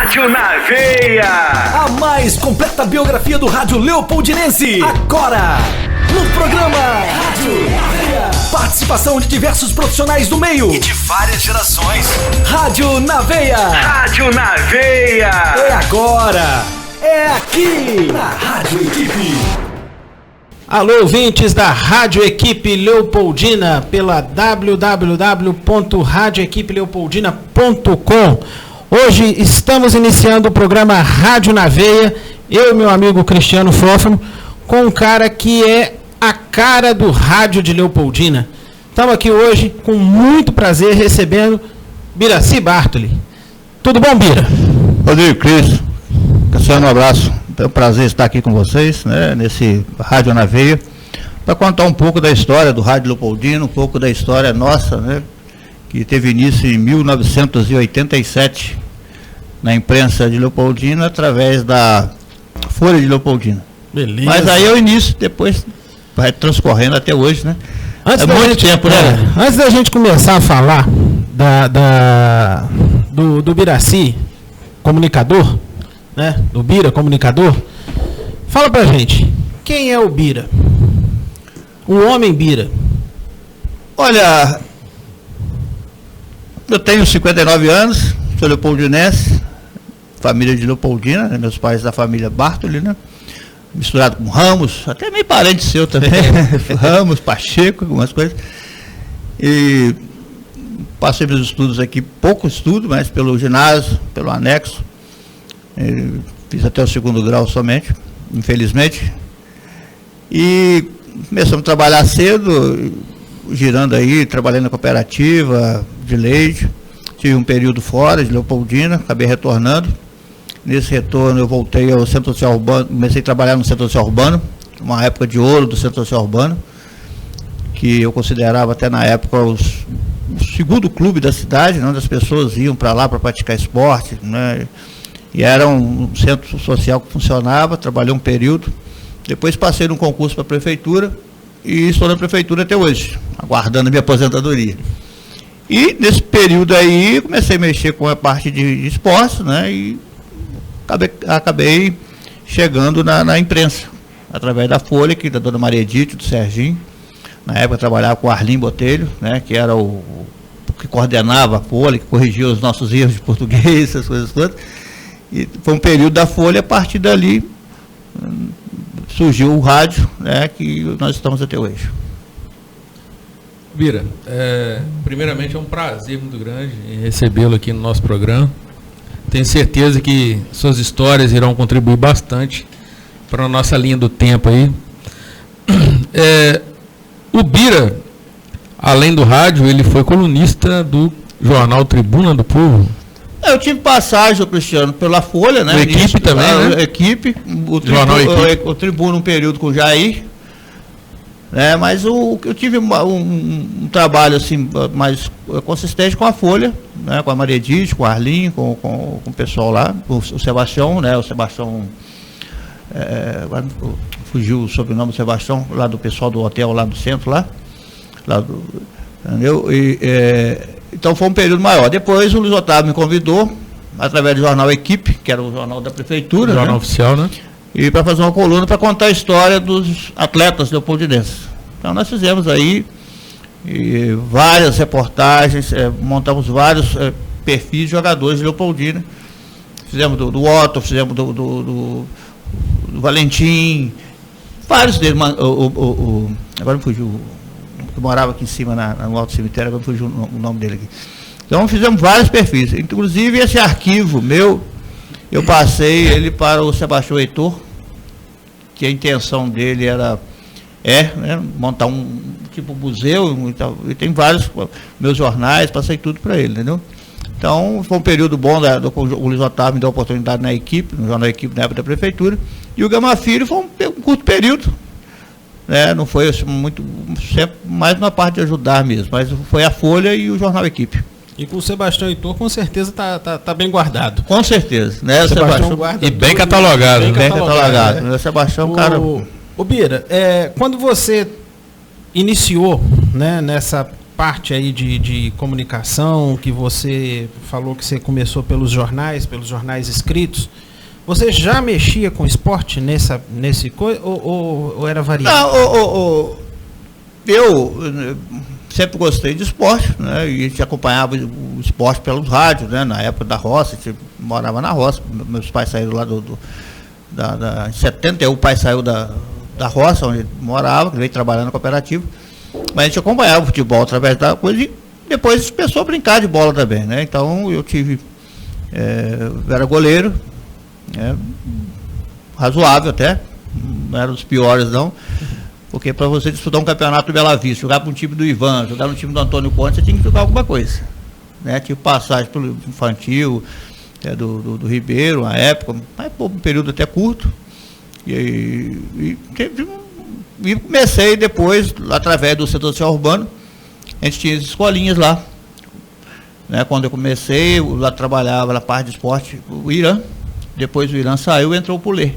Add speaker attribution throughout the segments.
Speaker 1: Rádio na Veia.
Speaker 2: A mais completa biografia do rádio leopoldinense. Agora, no programa Rádio na Veia. Participação de diversos profissionais do meio
Speaker 1: E de várias gerações.
Speaker 2: Rádio na Veia.
Speaker 1: Rádio na Veia.
Speaker 2: É agora. É aqui na Rádio Equipe.
Speaker 3: Alô, ouvintes da Rádio Equipe Leopoldina pela www.radioequipeleopoldina.com. Hoje estamos iniciando o programa Rádio na Veia, eu e meu amigo Cristiano Fófano, com um cara que é a cara do rádio de Leopoldina. Estamos aqui hoje com muito prazer recebendo Biraci Bartoli. Tudo bom, Bira?
Speaker 4: Rodrigo, Cris, Cristiano, um abraço. É um prazer estar aqui com vocês, né, nesse Rádio na Veia, para contar um pouco da história do Rádio Leopoldina, um pouco da história nossa, né, que teve início em 1987 na imprensa de Leopoldina, através da Folha de Leopoldina.
Speaker 3: Beleza.
Speaker 4: Mas aí é o início, depois vai transcorrendo até hoje, né? Muito tempo, né?
Speaker 3: Antes da gente começar a falar do Biraci, comunicador, né? Do Bira, comunicador. Fala pra gente, quem é o Bira? O homem Bira.
Speaker 4: Olha, eu tenho 59 anos, sou leopoldinense, família de Leopoldina, né? Meus pais da família Bartoli, né? Misturado com Ramos, até meio parente seu também, Ramos, Pacheco, algumas coisas. E passei meus estudos aqui, pouco estudo, mas pelo ginásio, pelo anexo. Fiz até o 2º grau somente, infelizmente. E começamos a trabalhar cedo, girando aí, trabalhando na cooperativa de leite. Tive um período fora de Leopoldina, acabei retornando. Nesse retorno eu voltei ao Centro Social Urbano, comecei a trabalhar no Centro Social Urbano, uma época de ouro do Centro Social Urbano, que eu considerava até na época o segundo clube da cidade, onde as pessoas iam para lá para praticar esporte, né? E era um centro social que funcionava, trabalhei um período, depois passei num concurso para a prefeitura e estou na prefeitura até hoje, aguardando a minha aposentadoria. E nesse período aí comecei a mexer com a parte de esporte, né? E acabei chegando na imprensa, através da Folha, que da dona Maria Edith, do Serginho. Na época trabalhava com o Arlim Botelho, né? Que era o que coordenava a Folha, que corrigia os nossos erros de português, essas coisas todas. E foi um período da Folha, a partir dali surgiu o rádio, né, que nós estamos até hoje.
Speaker 5: Bira, primeiramente é um prazer muito grande em recebê-lo aqui no nosso programa. Tenho certeza que suas histórias irão contribuir bastante para a nossa linha do tempo aí. O Bira, além do rádio, ele foi colunista do jornal Tribuna do Povo.
Speaker 4: Eu tive passagem, Cristiano, pela Folha, né?
Speaker 5: Equipe também, né?
Speaker 4: Equipe, o Tribuna um período com o Jair, né? Mas eu tive um trabalho assim mais consistente com a Folha, né? Com a Maria Edith, com o Arlim, com o pessoal lá, o Sebastião, né? O Sebastião, agora fugiu o sobrenome do Sebastião, lá do pessoal do hotel lá do centro, entendeu? Então foi um período maior. Depois o Luiz Otávio me convidou, através do jornal Equipe, que era o jornal da prefeitura.
Speaker 5: Jornal, né? Oficial, né?
Speaker 4: E para fazer uma coluna para contar a história dos atletas leopoldinenses. Então nós fizemos aí várias reportagens, montamos vários perfis de jogadores de Leopoldina. Fizemos do Otto, fizemos do Valentim, vários deles. Agora me fugiu. Eu morava aqui em cima, no Alto Cemitério, agora fugiu o nome dele aqui. Então fizemos vários perfis, inclusive esse arquivo meu, eu passei ele para o Sebastião Heitor, que a intenção dele né, montar um tipo museu, e tem vários meus jornais, passei tudo para ele, entendeu? Então foi um período bom, o Luiz Otávio me deu a oportunidade na Equipe, no jornal Equipe, na época da prefeitura, e o Gama Filho foi um curto período, né? Não foi assim, muito, sempre mais na parte de ajudar mesmo, mas foi a Folha e o jornal Equipe.
Speaker 3: E com o Sebastião Heitor, com certeza tá bem guardado.
Speaker 4: Com certeza, né?
Speaker 3: O Sebastião guarda
Speaker 5: e bem catalogado.
Speaker 4: Bem catalogado. Né? O Sebastião, cara...
Speaker 3: Bira, quando você iniciou, né, nessa parte aí de comunicação, que você falou que você começou pelos jornais escritos, você já mexia com esporte nesse coisa ou era variado?
Speaker 4: Não, eu sempre gostei de esporte, né? E a gente acompanhava o esporte pelos rádios, né? Na época da roça, a gente morava na roça, meus pais saíram lá em 71, o pai saiu da roça, onde ele morava, veio trabalhar na cooperativa, mas a gente acompanhava o futebol através da coisa e depois começou a brincar de bola também, né? Então eu eu era goleiro, razoável até, não era dos piores não, porque para você disputar um campeonato do Bela Vista, jogar para um time do Ivan, jogar no time do Antônio Conte, você tinha que jogar alguma coisa, né? Tipo passagem pelo infantil, do Ribeiro, na época, mas um período até curto, e comecei depois, através do setor social urbano, a gente tinha as escolinhas lá, né? Quando eu comecei, lá trabalhava na parte de esporte, o Irã, depois o Irã saiu e entrou o Pulê.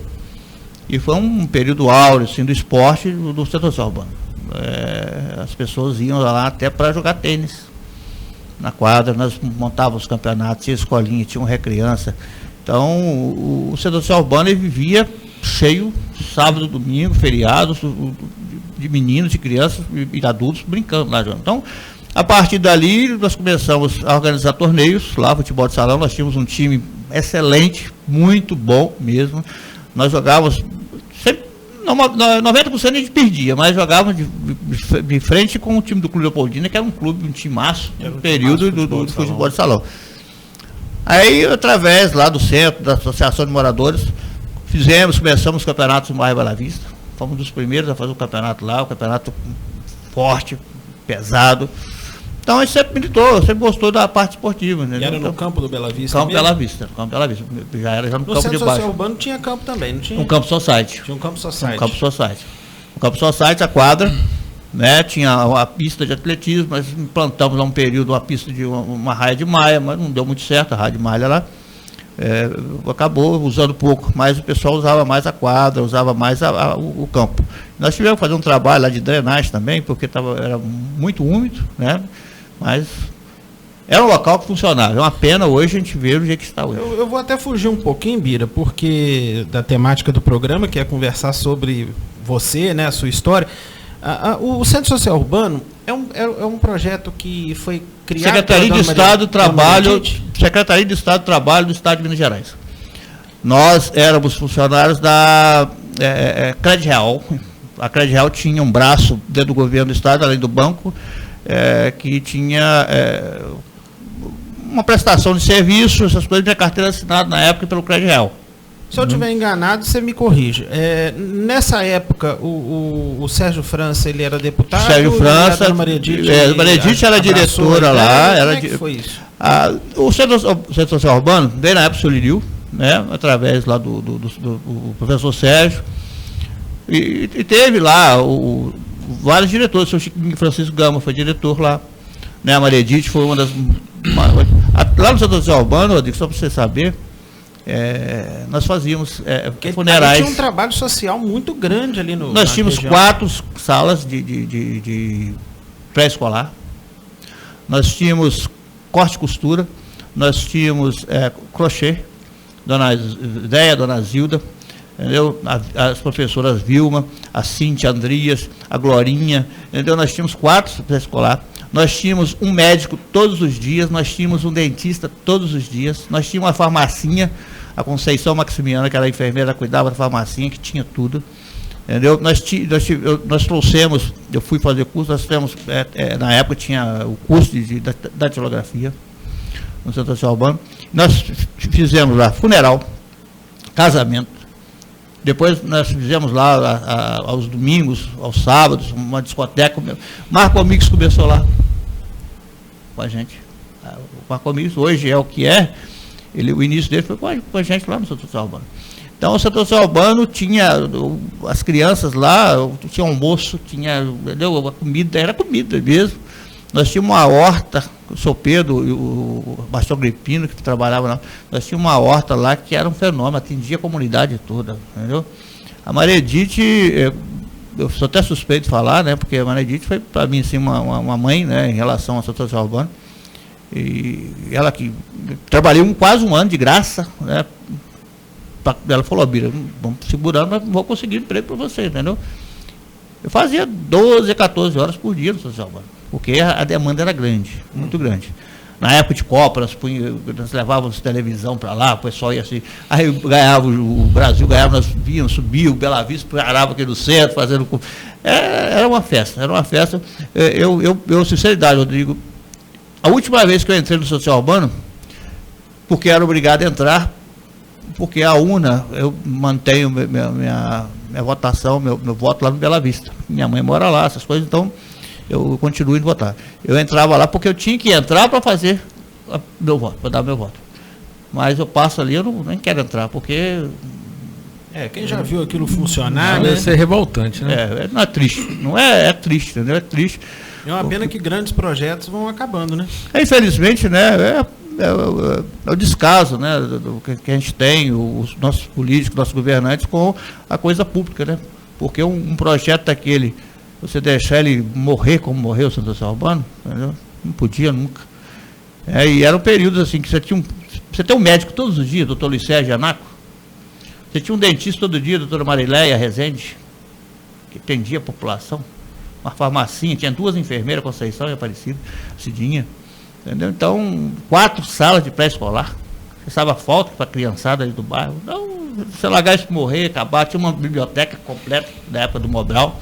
Speaker 4: E foi um período áureo assim, do esporte do setor social urbano. As pessoas iam lá até para jogar tênis na quadra, nós montávamos os campeonatos, tinha escolinha, tinha uma recriança. Então o setor social urbano ele vivia cheio, sábado, domingo, feriados, de meninos, de crianças e adultos brincando lá. Então, a partir dali, nós começamos a organizar torneios lá, futebol de salão. Nós tínhamos um time excelente, muito bom mesmo. Nós jogávamos, sempre, 90% a gente perdia, mas jogávamos de frente com o time do Clube Leopoldina, que era um clube, um timaço, no período do futebol de salão. Aí, através lá do centro, da Associação de Moradores, começamos os campeonatos no bairro Bela Vista. Fomos dos primeiros a fazer o campeonato lá, o campeonato forte, pesado. Então a gente sempre militou, sempre gostou da parte esportiva. Né?
Speaker 3: E era no campo do Bela Vista?
Speaker 4: Campo Bela Vista, já era já no campo de baixo. No
Speaker 3: centro social urbano tinha campo também, não tinha?
Speaker 4: Um campo society.
Speaker 3: Tinha um campo society.
Speaker 4: Um campo society, a quadra, né? Tinha a pista de atletismo, nós implantamos lá um período uma pista de uma raia de malha, mas não deu muito certo a raia de malha lá. Acabou usando pouco, mas o pessoal usava mais a quadra, usava mais o campo. Nós tivemos que fazer um trabalho lá de drenagem também, porque era muito úmido, né? Mas era um local que funcionava. É uma pena hoje a gente ver o jeito que está hoje.
Speaker 3: Eu vou até fugir um pouquinho, Bira, porque da temática do programa, que é conversar sobre você, né, a sua história. O Centro Social Urbano é um projeto que foi criado...
Speaker 4: Secretaria de Estado do Trabalho do Estado de Minas Gerais. Nós éramos funcionários da Crédito Real. A Crédito Real tinha um braço dentro do governo do Estado, além do banco, que tinha uma prestação de serviço, essas coisas, minha carteira assinada na época pelo Crédito Real.
Speaker 3: Se eu estiver enganado, você me corrige. Nessa época, o Sérgio França, ele era deputado?
Speaker 4: Sérgio França,
Speaker 3: a Maria Dite
Speaker 4: era diretora lá.
Speaker 3: Como é que foi isso?
Speaker 4: O Centro Social Urbano veio na época do Soliril, né, através lá do professor Sérgio, e teve lá vários diretores. O seu Chiquinho Francisco Gama foi diretor lá, né, a Maria Dite foi uma das... Lá no Centro Social Urbano, Rodrigo, só para você saber, nós fazíamos funerais.
Speaker 3: Tinha um trabalho social muito grande ali no...
Speaker 4: Nós tínhamos 4 salas de pré-escolar. Nós tínhamos corte e costura. Nós tínhamos crochê. Dona Ideia, Dona Zilda, entendeu? As professoras Vilma, a Cíntia, a Andrias, a Glorinha, entendeu? Nós tínhamos 4 pré-escolar. Nós tínhamos um médico todos os dias, nós tínhamos um dentista todos os dias, nós tínhamos uma farmacinha, a Conceição Maximiana, que era a enfermeira, cuidava da farmacinha, que tinha tudo, entendeu? Nós trouxemos, eu fui fazer curso, nós temos, na época tinha o curso de datilografia no Centro Social Urbano, nós fizemos lá funeral, casamento, depois nós fizemos lá aos domingos, aos sábados, uma discoteca. Marco Amigos começou lá com a gente. O Marco Amigos hoje é o que é. O início dele foi com a gente lá no Centro Social Urbano. Então o Centro Social Urbano tinha as crianças lá, tinha almoço, tinha, entendeu? A comida, era comida mesmo. Nós tínhamos uma horta, o seu Pedro e o Bastião Gripino, que trabalhava lá, nós tínhamos uma horta lá que era um fenômeno, atendia a comunidade toda, entendeu? A Maria Dite, eu sou até suspeito de falar, né? Porque a Maria Edith foi para mim assim, uma mãe, né? Em relação ao setor social urbano. E ela que trabalhei quase um ano de graça, né? Ela falou, Bira, vamos segurando, mas vou conseguir emprego para você, entendeu? Eu fazia 12, 14 horas por dia no social urbano, porque a demanda era grande, muito grande. Na época de Copa, nós levávamos televisão para lá, o pessoal ia assim, aí ganhava, o Brasil ganhava, nós víamos, subia, o Bela Vista parava aqui no centro, fazendo... Era uma festa, eu sinceridade, Rodrigo, a última vez que eu entrei no social urbano, porque era obrigado a entrar, porque a UNA, eu mantenho minha votação, meu voto lá no Bela Vista. Minha mãe mora lá, essas coisas, então eu continuo indo votar. Eu entrava lá porque eu tinha que entrar para fazer meu voto, para dar meu voto. Mas eu passo ali, eu nem quero entrar, porque...
Speaker 3: Quem já viu aquilo funcionar, né?
Speaker 5: Deve ser revoltante, né?
Speaker 4: Não é triste, não é triste, entendeu? É triste.
Speaker 3: É uma pena que grandes projetos vão acabando, né?
Speaker 4: Infelizmente, né, é o descaso, né, do que a gente tem, os nossos políticos, nossos governantes, com a coisa pública, né? Porque um projeto daquele, você deixar ele morrer como morreu o Centro Social Urbano, entendeu? Não podia nunca. E eram períodos assim que você tem um médico todos os dias, doutor Luiz Sérgio Anaco, você tinha um dentista todo dia, doutora Marileia Rezende, que atendia a população, uma farmacinha, tinha 2 enfermeiras, Conceição e Aparecida, Cidinha, entendeu? Então, 4 salas de pré-escolar, você sabe a falta para a criançada ali do bairro. Então, se largar isso morrer, acabar, tinha uma biblioteca completa da época do Mobral,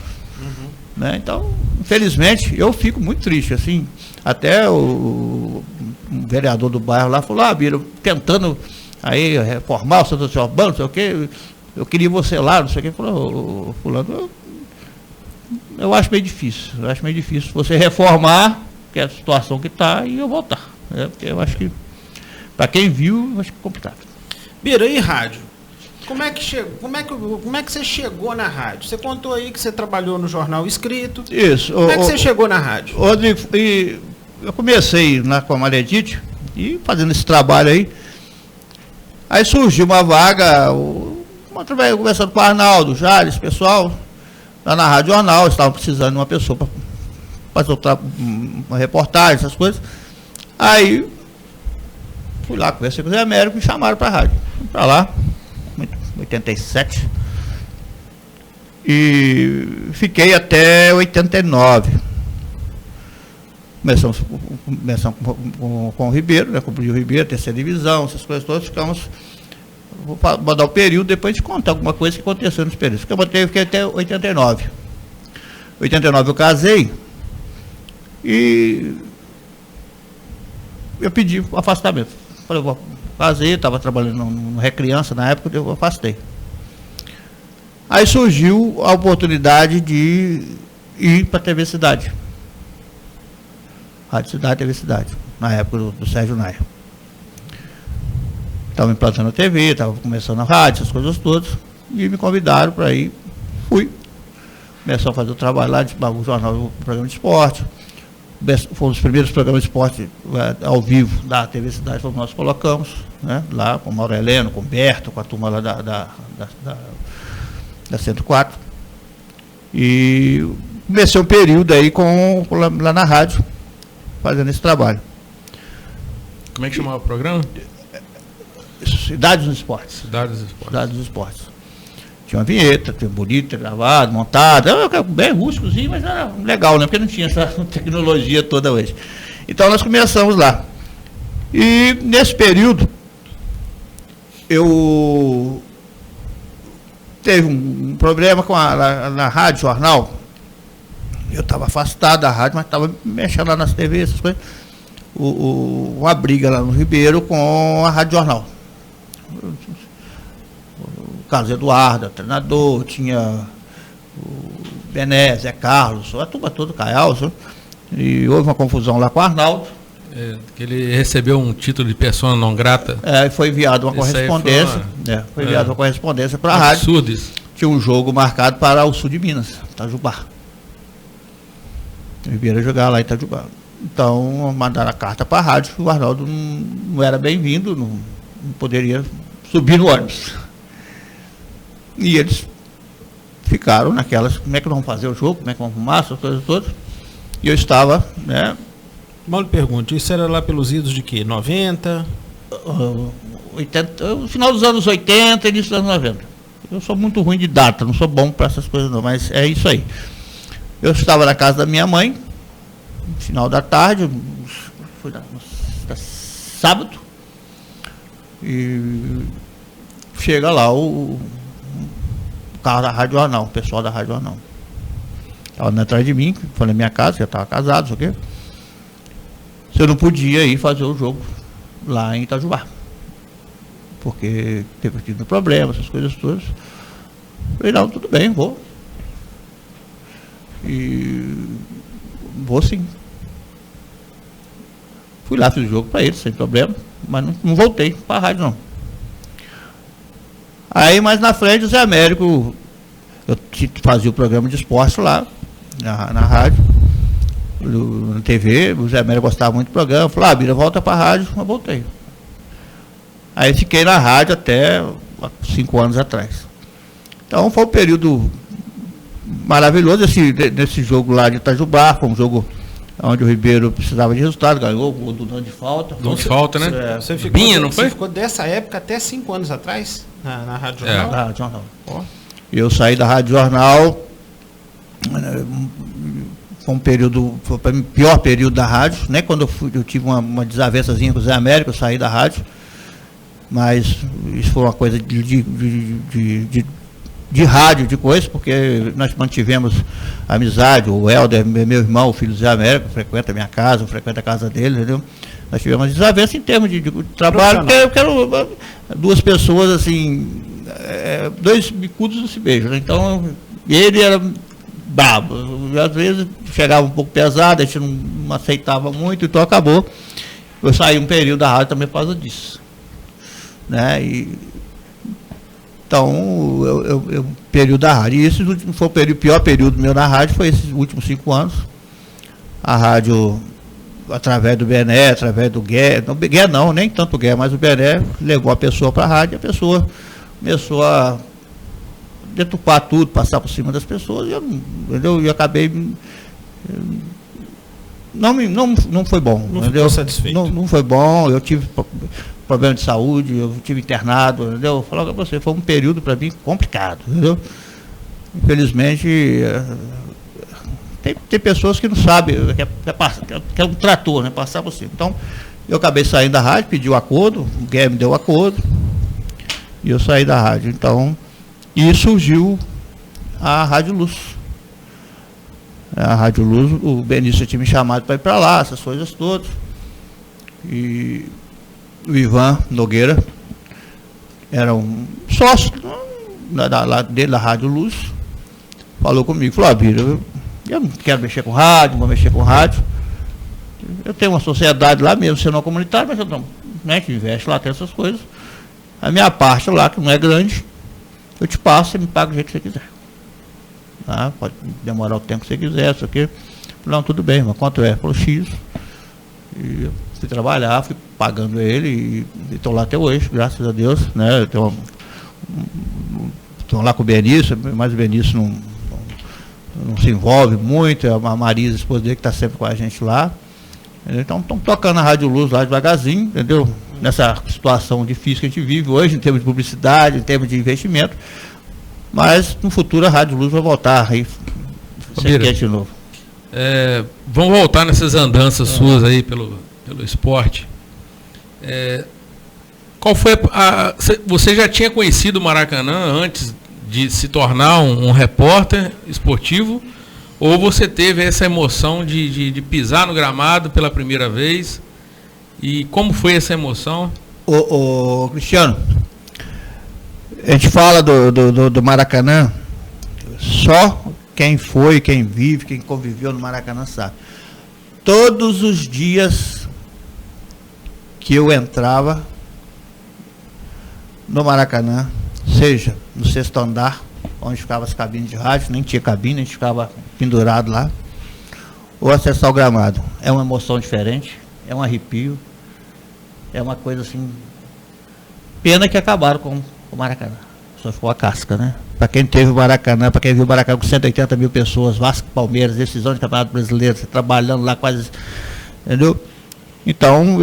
Speaker 4: né? Então, infelizmente, eu fico muito triste, assim, até um vereador do bairro lá falou, Bira, tentando aí reformar o Centro Social Urbano, não sei o quê, eu queria você lá, não sei o quê, falou, fulano, eu acho meio difícil, você reformar, que é a situação que está, e eu voltar, né? Porque eu acho que, para quem viu, eu acho que é complicado.
Speaker 3: Bira, e rádio? Como é que você chegou na rádio? Você contou aí que você trabalhou no jornal escrito.
Speaker 4: Isso.
Speaker 3: Como é que você chegou na rádio?
Speaker 4: Rodrigo, eu comecei lá com a Maria Edith, e fazendo esse trabalho aí surgiu uma vaga, conversando com o Arnaldo, Jales, pessoal, lá na Rádio Jornal, estavam precisando de uma pessoa para fazer uma reportagem, essas coisas. Aí, fui lá, conversei com o Zé Américo, me chamaram para a rádio. Fui para lá, em 87, e fiquei até 89. Começamos com o Ribeiro, né, com o Brio Ribeiro, terceira divisão, essas coisas todas, ficamos... Vou mandar o período, depois de contar alguma coisa que aconteceu nesse período. Fiquei até 89. 89 eu casei e eu pedi o afastamento. Falei, eu casei, estava trabalhando no Recriança na época, eu afastei. Aí surgiu a oportunidade de ir para a TV Cidade. Rádio Cidade, TV Cidade, na época do Sérgio Nair. Estava implantando a TV, estava começando a rádio, essas coisas todas, e me convidaram para ir. Fui. Começou a fazer o trabalho lá, o jornal, o programa de esporte. Foi um dos primeiros programas de esporte ao vivo da TV Cidade, que nós colocamos, né, lá com o Mauro Heleno, com o Berto, com a turma lá da 104. E comecei um período aí lá na rádio, fazendo esse trabalho.
Speaker 5: Como é que chamava o programa?
Speaker 4: Cidades dos Esportes.
Speaker 5: Cidades dos Esportes.
Speaker 4: Tinha uma vinheta, tinha bonita, gravado, montada, bem rústicozinho, mas era legal, né? Porque não tinha essa tecnologia toda hoje. Então nós começamos lá. E nesse período, eu teve um problema na Rádio Jornal. Eu estava afastado da rádio, mas estava mexendo lá nas TVs, essas coisas. Uma briga lá no Ribeiro com a Rádio Jornal. O Carlos Eduardo, treinador, tinha o Bené, Zé Carlos, a turma toda, Caial, e houve uma confusão lá com o Arnaldo.
Speaker 5: Que ele recebeu um título de persona não grata.
Speaker 4: Foi enviado uma correspondência. Foi enviado uma correspondência para a rádio.
Speaker 5: Absurdo isso.
Speaker 4: Tinha um jogo marcado para o sul de Minas, Itajubá. O Ribeiro ia jogar lá em Itajubá. Então, mandaram a carta para a rádio, o Arnaldo não era bem-vindo, não poderia subir no ônibus. E eles ficaram naquelas, como é que vamos fazer o jogo, como é que vamos arrumar, essas coisas todas. E eu estava, né?
Speaker 3: Mal lhe pergunto, isso era lá pelos idos de quê? 90?
Speaker 4: 80, final dos anos 80, início dos anos 90. Eu sou muito ruim de data, não sou bom para essas coisas não, mas é isso aí. Eu estava na casa da minha mãe, no final da tarde, foi sábado, e chega lá o carro da Rádio Jornal, o pessoal da Rádio Jornal. Estava atrás de mim, foi na minha casa, já estava casado, não sei o quê. Se eu não podia ir fazer o jogo lá em Itajubá, porque teve tido problema, essas coisas todas. Falei, não, tudo bem, vou. E vou sim. Fui lá, fiz o jogo para eles, sem problema, mas não voltei para a rádio não. Aí mais na frente o Zé Américo, eu fazia o programa de esporte lá, na rádio, na TV, o Zé Américo gostava muito do programa, falou, Bira, volta para a rádio, eu voltei. Aí fiquei na rádio até 5 anos atrás. Então foi um período maravilhoso nesse jogo lá de Itajubá, foi um jogo onde o Ribeiro precisava de resultado, ganhou o do Dano de falta.
Speaker 5: Dano de falta, né?
Speaker 3: Você ficou,
Speaker 5: Binha, não foi?
Speaker 3: Você ficou dessa época até 5 anos atrás, na Rádio
Speaker 5: É.
Speaker 3: Jornal?
Speaker 4: Da Rádio Jornal. Eu saí da Rádio Jornal, foi um período, foi o pior período da rádio, né? Quando eu tive uma desavençazinha com o Zé Américo, eu saí da rádio, mas isso foi uma coisa de rádio, de coisa, porque nós mantivemos amizade, o Helder, meu irmão, o filho do Zé Américo, frequenta a minha casa, frequenta a casa dele, entendeu? Nós tivemos desavença em termos de trabalho, porque eu quero duas pessoas assim, dois bicudos não se beijam, né? Então ele era brabo, às vezes chegava um pouco pesado, a gente não aceitava muito, então acabou. Eu saí um período da rádio também por causa disso, né? Então, eu período da rádio. E esse foi o pior período meu na rádio, foi esses últimos 5 anos. A rádio, através do Bené, através do Gué, não, nem tanto o Gué, mas o Bené levou a pessoa para a rádio, a pessoa começou a detupar tudo, passar por cima das pessoas, e eu acabei. Não foi bom.
Speaker 3: Não
Speaker 4: entendeu?
Speaker 3: ficou satisfeito.
Speaker 4: Não foi bom, eu tive problema de saúde, eu tive internado, entendeu? Eu falo para você, foi um período para mim complicado, entendeu? Infelizmente, tem pessoas que não sabem, que é um trator, né? Passar por cima. Então, eu acabei saindo da rádio, pedi o acordo, o Guilherme deu o acordo, e eu saí da rádio. Então, e surgiu a Rádio Luz. A Rádio Luz, o Benício tinha me chamado para ir para lá, essas coisas todas. E o Ivan Nogueira era um sócio dele da Rádio Luz, falou comigo, falou, Bira, eu não quero mexer com rádio, não vou mexer com rádio. Eu tenho uma sociedade lá mesmo, sendo uma comunitária, mas eu não, né, que investe lá, tem essas coisas. A minha parte lá, que não é grande, eu te passo, você me paga do jeito que você quiser. Ah, pode demorar o tempo que você quiser, isso aqui. Não, tudo bem, mas quanto é? Falou X. E eu fui trabalhar, fui pagando ele e estou lá até hoje, graças a Deus, né? Estou lá com o Benício, mas o Benício não se envolve muito, é a Marisa, esposa dele, que está sempre com a gente lá. Então, estamos tocando a Rádio Luz lá devagarzinho, entendeu? Nessa situação difícil que a gente vive hoje, em termos de publicidade, em termos de investimento. Mas, no futuro, a Rádio Luz vai voltar aí, de novo.
Speaker 5: Vamos voltar nessas andanças suas aí pelo esporte. Qual foi você já tinha conhecido o Maracanã antes de se tornar um repórter esportivo? Ou você teve essa emoção de pisar no gramado pela primeira vez? E como foi essa emoção?
Speaker 4: Cristiano, a gente fala do Maracanã, só quem foi, quem vive, quem conviveu no Maracanã sabe. Todos os dias que eu entrava no Maracanã, seja no 6º andar, onde ficavam as cabines de rádio, nem tinha cabine, a gente ficava pendurado lá, ou acessar o gramado. É uma emoção diferente, é um arrepio, é uma coisa assim. Pena que acabaram com o Maracanã, só ficou a casca, né? Para quem teve o Maracanã, para quem viu o Maracanã com 180 mil pessoas, Vasco, Palmeiras, decisão de Campeonato Brasileiro, você trabalhando lá quase, entendeu? Então,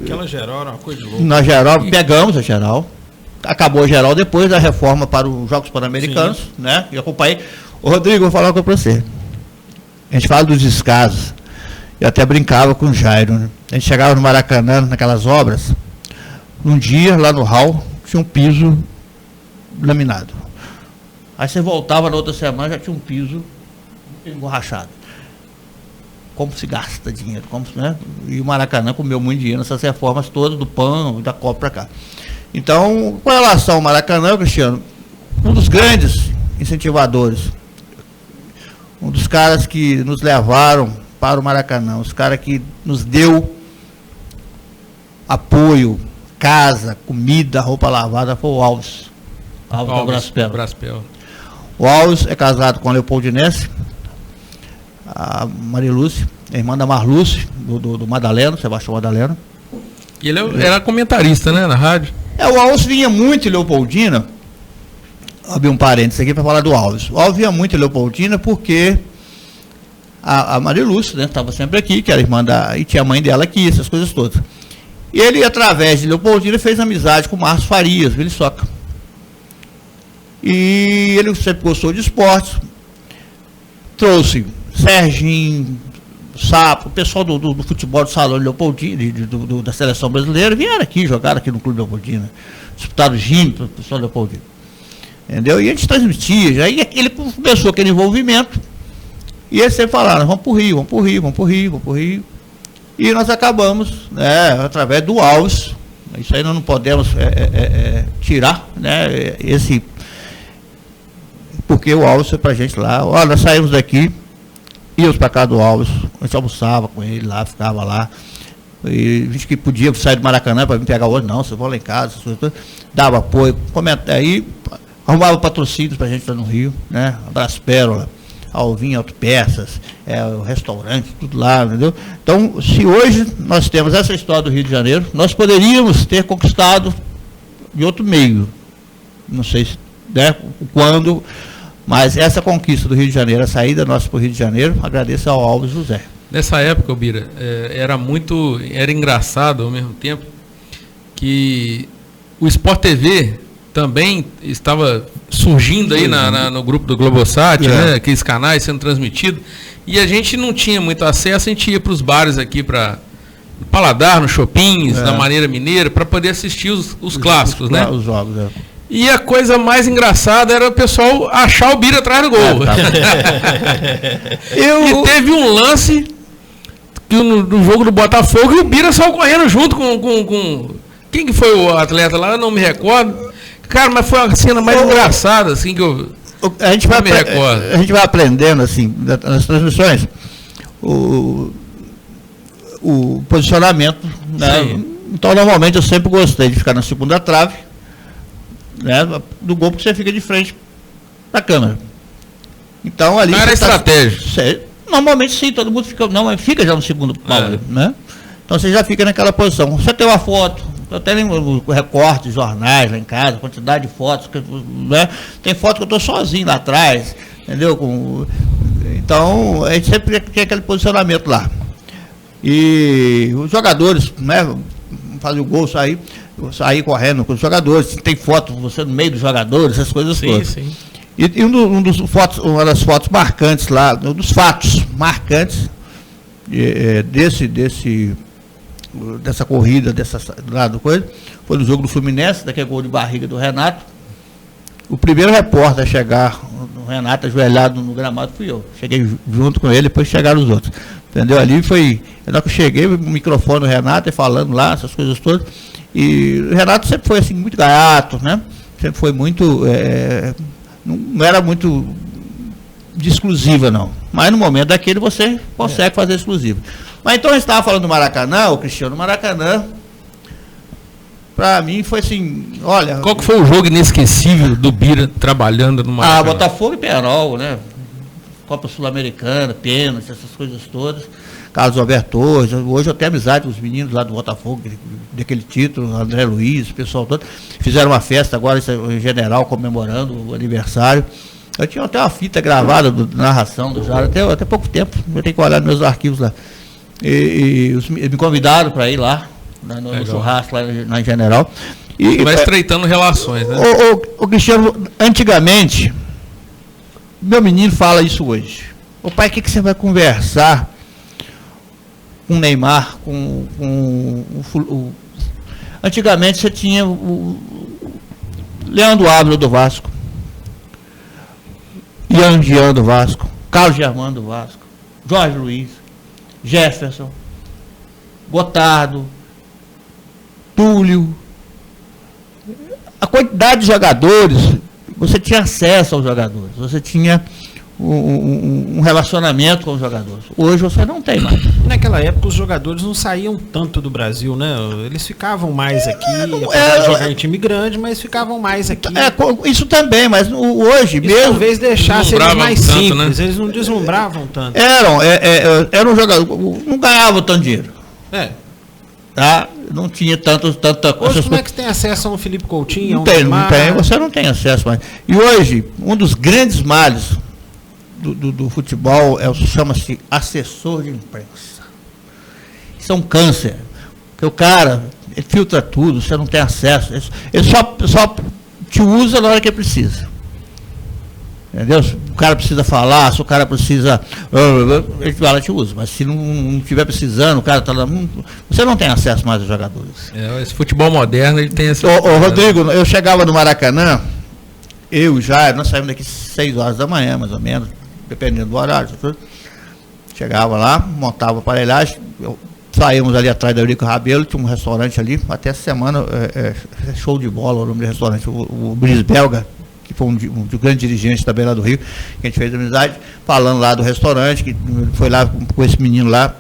Speaker 3: Aquela geral era uma coisa de louco.
Speaker 4: na geral, pegamos a geral, acabou a geral depois da reforma para os Jogos Pan-Americanos, né? E acompanhei. Ô Rodrigo, vou falar uma coisa para você. A gente fala dos descasos, eu até brincava com o Jairo, né? A gente chegava no Maracanã, naquelas obras, num dia, lá no hall, tinha um piso laminado. Aí você voltava na outra semana, já tinha um piso emborrachado. Como se gasta dinheiro, né? E o Maracanã comeu muito dinheiro nessas reformas todas, do PAN, da Copa para cá. Então, com relação ao Maracanã, Cristiano, um dos grandes incentivadores, um dos caras que nos levaram para o Maracanã, os caras que nos deu apoio, casa, comida, roupa lavada, foi o Alves. Alves
Speaker 5: Braspel.
Speaker 4: O Alves é casado com a Leopoldinense, a Marilúcia, a irmã da Marlúcia, do Madaleno, Sebastião Madaleno.
Speaker 5: E ele era comentarista, né, na rádio?
Speaker 4: O Alves vinha muito em Leopoldina, abri um parênteses aqui para falar do Alves. O Alves vinha muito em Leopoldina porque a Marilúcia, né, estava sempre aqui, que era irmã e tinha a mãe dela aqui, essas coisas todas. E ele, através de Leopoldina, fez amizade com o Márcio Farias, Viliçoca. E ele sempre gostou de esportes, trouxe Serginho, Sapo, o pessoal do futebol do Salão de Leopoldina, da seleção brasileira, vieram aqui, jogaram aqui no Clube Leopoldina, disputaram Gino para o pessoal de Leopoldina. Entendeu? E a gente transmitia, aí ele começou aquele envolvimento, e eles sempre falaram, vamos para o Rio, vamos para o Rio, vamos para o Rio, vamos para o Rio. E nós acabamos, né, através do Alves, isso aí nós não podemos tirar, né, porque o Alves foi pra gente lá, olha, nós saímos daqui, íamos para casa do Alves, a gente almoçava com ele lá, ficava lá, e a gente que podia sair do Maracanã para vir pegar hoje, não, vocês vão lá em casa, dava apoio, aí arrumava patrocínios pra gente lá no Rio, né, Abraço Pérola, Alvinho Autopeças, o restaurante, tudo lá, entendeu? Então, se hoje nós temos essa história do Rio de Janeiro, nós poderíamos ter conquistado de outro meio, não sei se, né, quando, mas essa conquista do Rio de Janeiro, a saída nossa para o Rio de Janeiro, agradeço ao Alves José.
Speaker 5: Nessa época, Bira, era engraçado ao mesmo tempo que o Sport TV também estava surgindo aí no grupo do Globosat, né, aqueles canais sendo transmitidos, e a gente não tinha muito acesso, a gente ia para os bares aqui, para Paladar, nos shoppings, na Maneira Mineira, para poder assistir os clássicos, né? Os jogos, E a coisa mais engraçada era o pessoal achar o Bira atrás do gol. E teve um lance que no jogo do Botafogo e o Bira saiu correndo junto com... Quem que foi o atleta lá? Eu não me recordo. Cara, mas foi a cena mais engraçada, assim, que eu
Speaker 4: a gente vai aprendendo, assim, nas transmissões, o posicionamento, né? Então, normalmente, eu sempre gostei de ficar na segunda trave, né, do gol, porque você fica de frente da câmera. Então, ali...
Speaker 5: Era estratégia.
Speaker 4: Normalmente, sim, todo mundo fica... Não, mas fica já no segundo pau, né? Então, você já fica naquela posição. Você tem uma foto... Eu até lembro o recorte de jornais lá em casa, quantidade de fotos, né? Tem foto que eu estou sozinho lá atrás, entendeu? Então, a gente sempre tem aquele posicionamento lá. E os jogadores, né? Fazer o gol, sair correndo com os jogadores, tem foto, você no meio dos jogadores, essas coisas todas. Sim. E uma das fotos marcantes lá, um dos fatos marcantes dessa corrida, lado coisa, foi no jogo do Fluminense, daquele gol de barriga do Renato. O primeiro repórter a chegar, o Renato ajoelhado no gramado, fui eu. Cheguei junto com ele, depois chegaram os outros. Entendeu? Ali foi, na hora que eu cheguei, o microfone do Renato, falando lá, essas coisas todas. E o Renato sempre foi assim, muito gaiato, né? Sempre foi muito, não era muito de exclusiva, não. Mas no momento daquele você consegue fazer exclusiva. Mas então a gente estava falando do Maracanã, o Cristiano, Maracanã, pra mim foi assim, olha...
Speaker 5: Qual que foi o jogo inesquecível do Bira trabalhando no Maracanã?
Speaker 4: Botafogo e Penharol, né? Copa Sul-Americana, pênalti, essas coisas todas. Carlos Alberto Torres. Hoje eu tenho amizade com os meninos lá do Botafogo, daquele título, André Luiz, o pessoal todo. Fizeram uma festa agora em General, comemorando o aniversário. Eu tinha até uma fita gravada da narração do Jara, até pouco tempo. Eu tenho que olhar nos meus arquivos lá. Me convidaram para ir lá, no churrasco, lá em General.
Speaker 5: Vai estreitando relações, né?
Speaker 4: O Cristiano, antigamente, meu menino fala isso hoje. Ô pai, o que você vai conversar com o Neymar, antigamente você tinha o Leandro Ávila do Vasco, Ian Jean do Vasco, Carlos Germano do Vasco, Jorge Luiz, Jefferson, Gotardo, Túlio. A quantidade de jogadores, você tinha acesso aos jogadores, você tinha um relacionamento com os jogadores. Hoje você não tem mais.
Speaker 3: Naquela época os jogadores não saíam tanto do Brasil, né? Eles ficavam mais aqui, apesar de jogar em time grande, mas ficavam mais aqui.
Speaker 4: Isso também, mas hoje
Speaker 3: isso
Speaker 4: mesmo...
Speaker 3: talvez deixasse eles mais simples, né? Eles não deslumbravam tanto.
Speaker 4: Eram jogadores, não ganhavam tanto dinheiro. Tá? Não tinha tanta
Speaker 3: hoje como é que você tem acesso a um Felipe Coutinho?
Speaker 4: Não tem, você não tem acesso mais. E hoje, um dos grandes males do futebol chama-se assessor de imprensa. Isso é um câncer. Porque o cara filtra tudo, você não tem acesso. Ele só te usa na hora que precisa. Entendeu? Se o cara precisa falar, se o cara precisa, ele vai lá te usa. Mas se não estiver precisando, o cara está lá, você não tem acesso mais aos jogadores.
Speaker 5: Esse futebol moderno, ele tem essa...
Speaker 4: Rodrigo, eu chegava no Maracanã, eu já, nós saímos daqui 6 horas da manhã, mais ou menos, dependendo do horário. Chegava lá, montava a aparelhagem, saímos ali atrás da Eurico Rabelo, tinha um restaurante ali, até essa semana, show de bola, o nome do restaurante, o Bris Belga, que foi um grande dirigente da Beira do Rio, que a gente fez amizade, falando lá do restaurante, que foi lá com esse menino lá,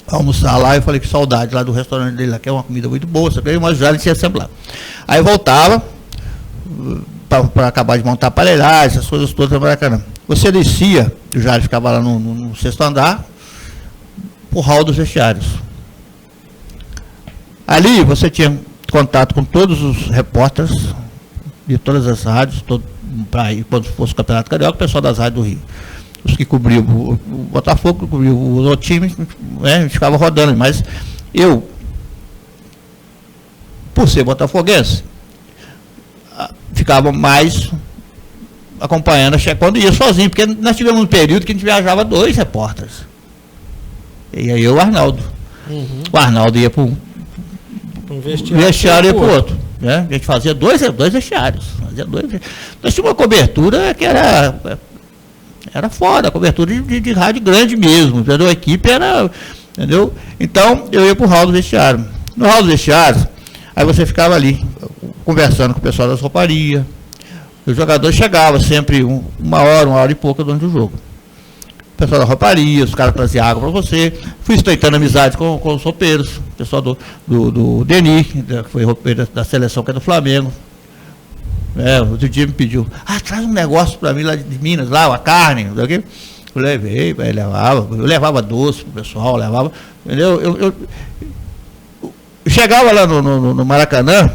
Speaker 4: almoçar lá, eu falei que saudade lá do restaurante dele lá, que é uma comida muito boa, mas já ele tinha sempre lá. Aí voltava, para acabar de montar a aparelhagem, essas coisas todas no Maracanã. Você descia, o Jário ficava lá no 6º andar, o hall dos vestiários. Ali você tinha contato com todos os repórteres de todas as rádios, quando fosse o Campeonato Carioca, o pessoal das rádios do Rio. Os que cobriam o Botafogo, que cobriam o outro time, a gente ficava rodando. Mas eu, por ser botafoguense, ficava mais acompanhando, quando ia sozinho, porque nós tivemos um período que a gente viajava 2 repórteres. E aí o Arnaldo. O Arnaldo ia para um vestiário e para o outro. Né? A gente fazia dois vestiários. Nós tínhamos uma cobertura que era fora, cobertura de rádio grande mesmo. Entendeu? A equipe era. Entendeu? Então eu ia para o hall do vestiário. No hall do vestiário, aí você ficava ali, conversando com o pessoal das rouparias. O jogador chegava sempre uma hora e pouca durante o jogo. O pessoal da rouparia, os caras traziam água para você. Fui estreitando amizade com os roupeiros, o pessoal do Denis, que foi roupeiro da seleção, que é do Flamengo. Outro dia me pediu, traz um negócio para mim lá de Minas, lá, a carne, não sei o quê. Eu levei, eu levava doce pro pessoal, entendeu? Eu chegava lá no Maracanã,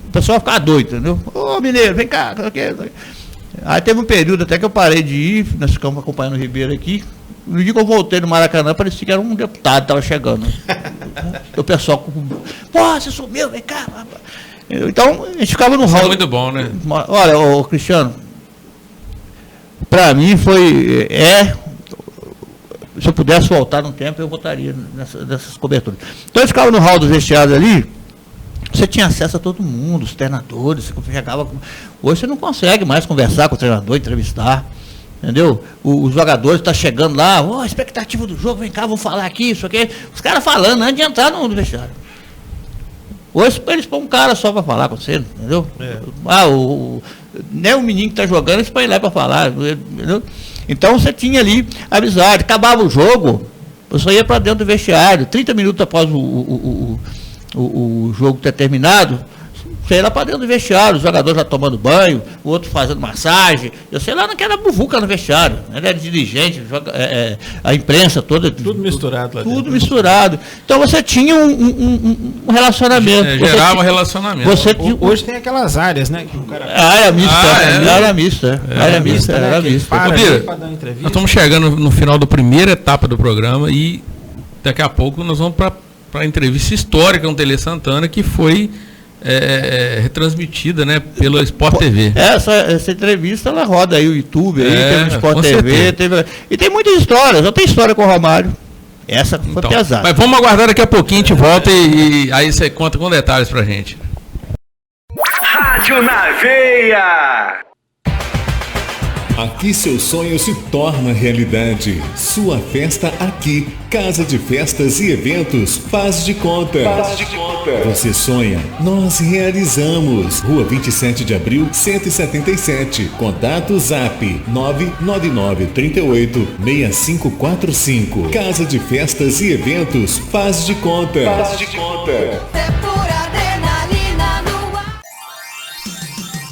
Speaker 4: o pessoal ficava doido, entendeu? Ô mineiro, vem cá, não sei o quê. Aí teve um período até que eu parei de ir, nós ficamos acompanhando o Ribeiro aqui. No dia que eu voltei no Maracanã, parecia que era um deputado que estava chegando. O pessoal, você sumiu, vem cá. Então, a gente ficava no hall.
Speaker 5: Muito bom, né?
Speaker 4: Olha, Cristiano, para mim se eu pudesse voltar no tempo, eu votaria nessas coberturas. Então, a gente ficava no hall dos vestiários ali, você tinha acesso a todo mundo, os treinadores, você chegava. Hoje você não consegue mais conversar com o treinador, entrevistar, entendeu? Os jogadores estão chegando lá, expectativa do jogo, vem cá, vamos falar aqui, isso aqui. Os caras falando antes de entrar no vestiário. Hoje eles põem um cara só para falar com você, entendeu? Nem o menino que está jogando, eles põem lá para falar, entendeu? Então você tinha ali amizade, acabava o jogo, você ia para dentro do vestiário, 30 minutos após o jogo ter terminado, Você ia lá para dentro do vestiário, os jogadores já tomando banho, o outro fazendo massagem. Eu sei lá, não quero buvuca no vestiário. Ele era dirigente, a imprensa toda.
Speaker 3: Tudo misturado lá
Speaker 4: Tudo
Speaker 3: dentro.
Speaker 4: misturado. Então você tinha um relacionamento.
Speaker 5: Gerava relacionamento.
Speaker 3: Hoje tem aquelas áreas, né? Que o cara
Speaker 4: Área mista. Área mista.
Speaker 3: Área mista, né?
Speaker 4: Área
Speaker 3: Que
Speaker 4: mista.
Speaker 3: para
Speaker 5: Bira,
Speaker 3: ali pra dar entrevista.
Speaker 5: Nós estamos chegando no final da primeira etapa do programa e daqui a pouco nós vamos para a entrevista histórica com o Tele Santana, que foi retransmitida, né, pela Sport TV.
Speaker 4: Essa entrevista ela roda aí o YouTube, aí, teve o Sport
Speaker 5: com
Speaker 4: TV, e tem muitas histórias. Eu tenho história com o Romário. Essa foi
Speaker 5: Então,
Speaker 4: pesada.
Speaker 5: mas vamos aguardar daqui a pouquinho, a gente volta e aí você conta com detalhes pra gente.
Speaker 1: Rádio na Veia.
Speaker 6: Aqui seu sonho se torna realidade. Sua festa aqui. Casa de Festas e Eventos Faz de Conta. Você sonha, nós realizamos. Rua 27 de Abril, 177. Contato Zap 999386545. Casa de Festas e Eventos Faz de Conta.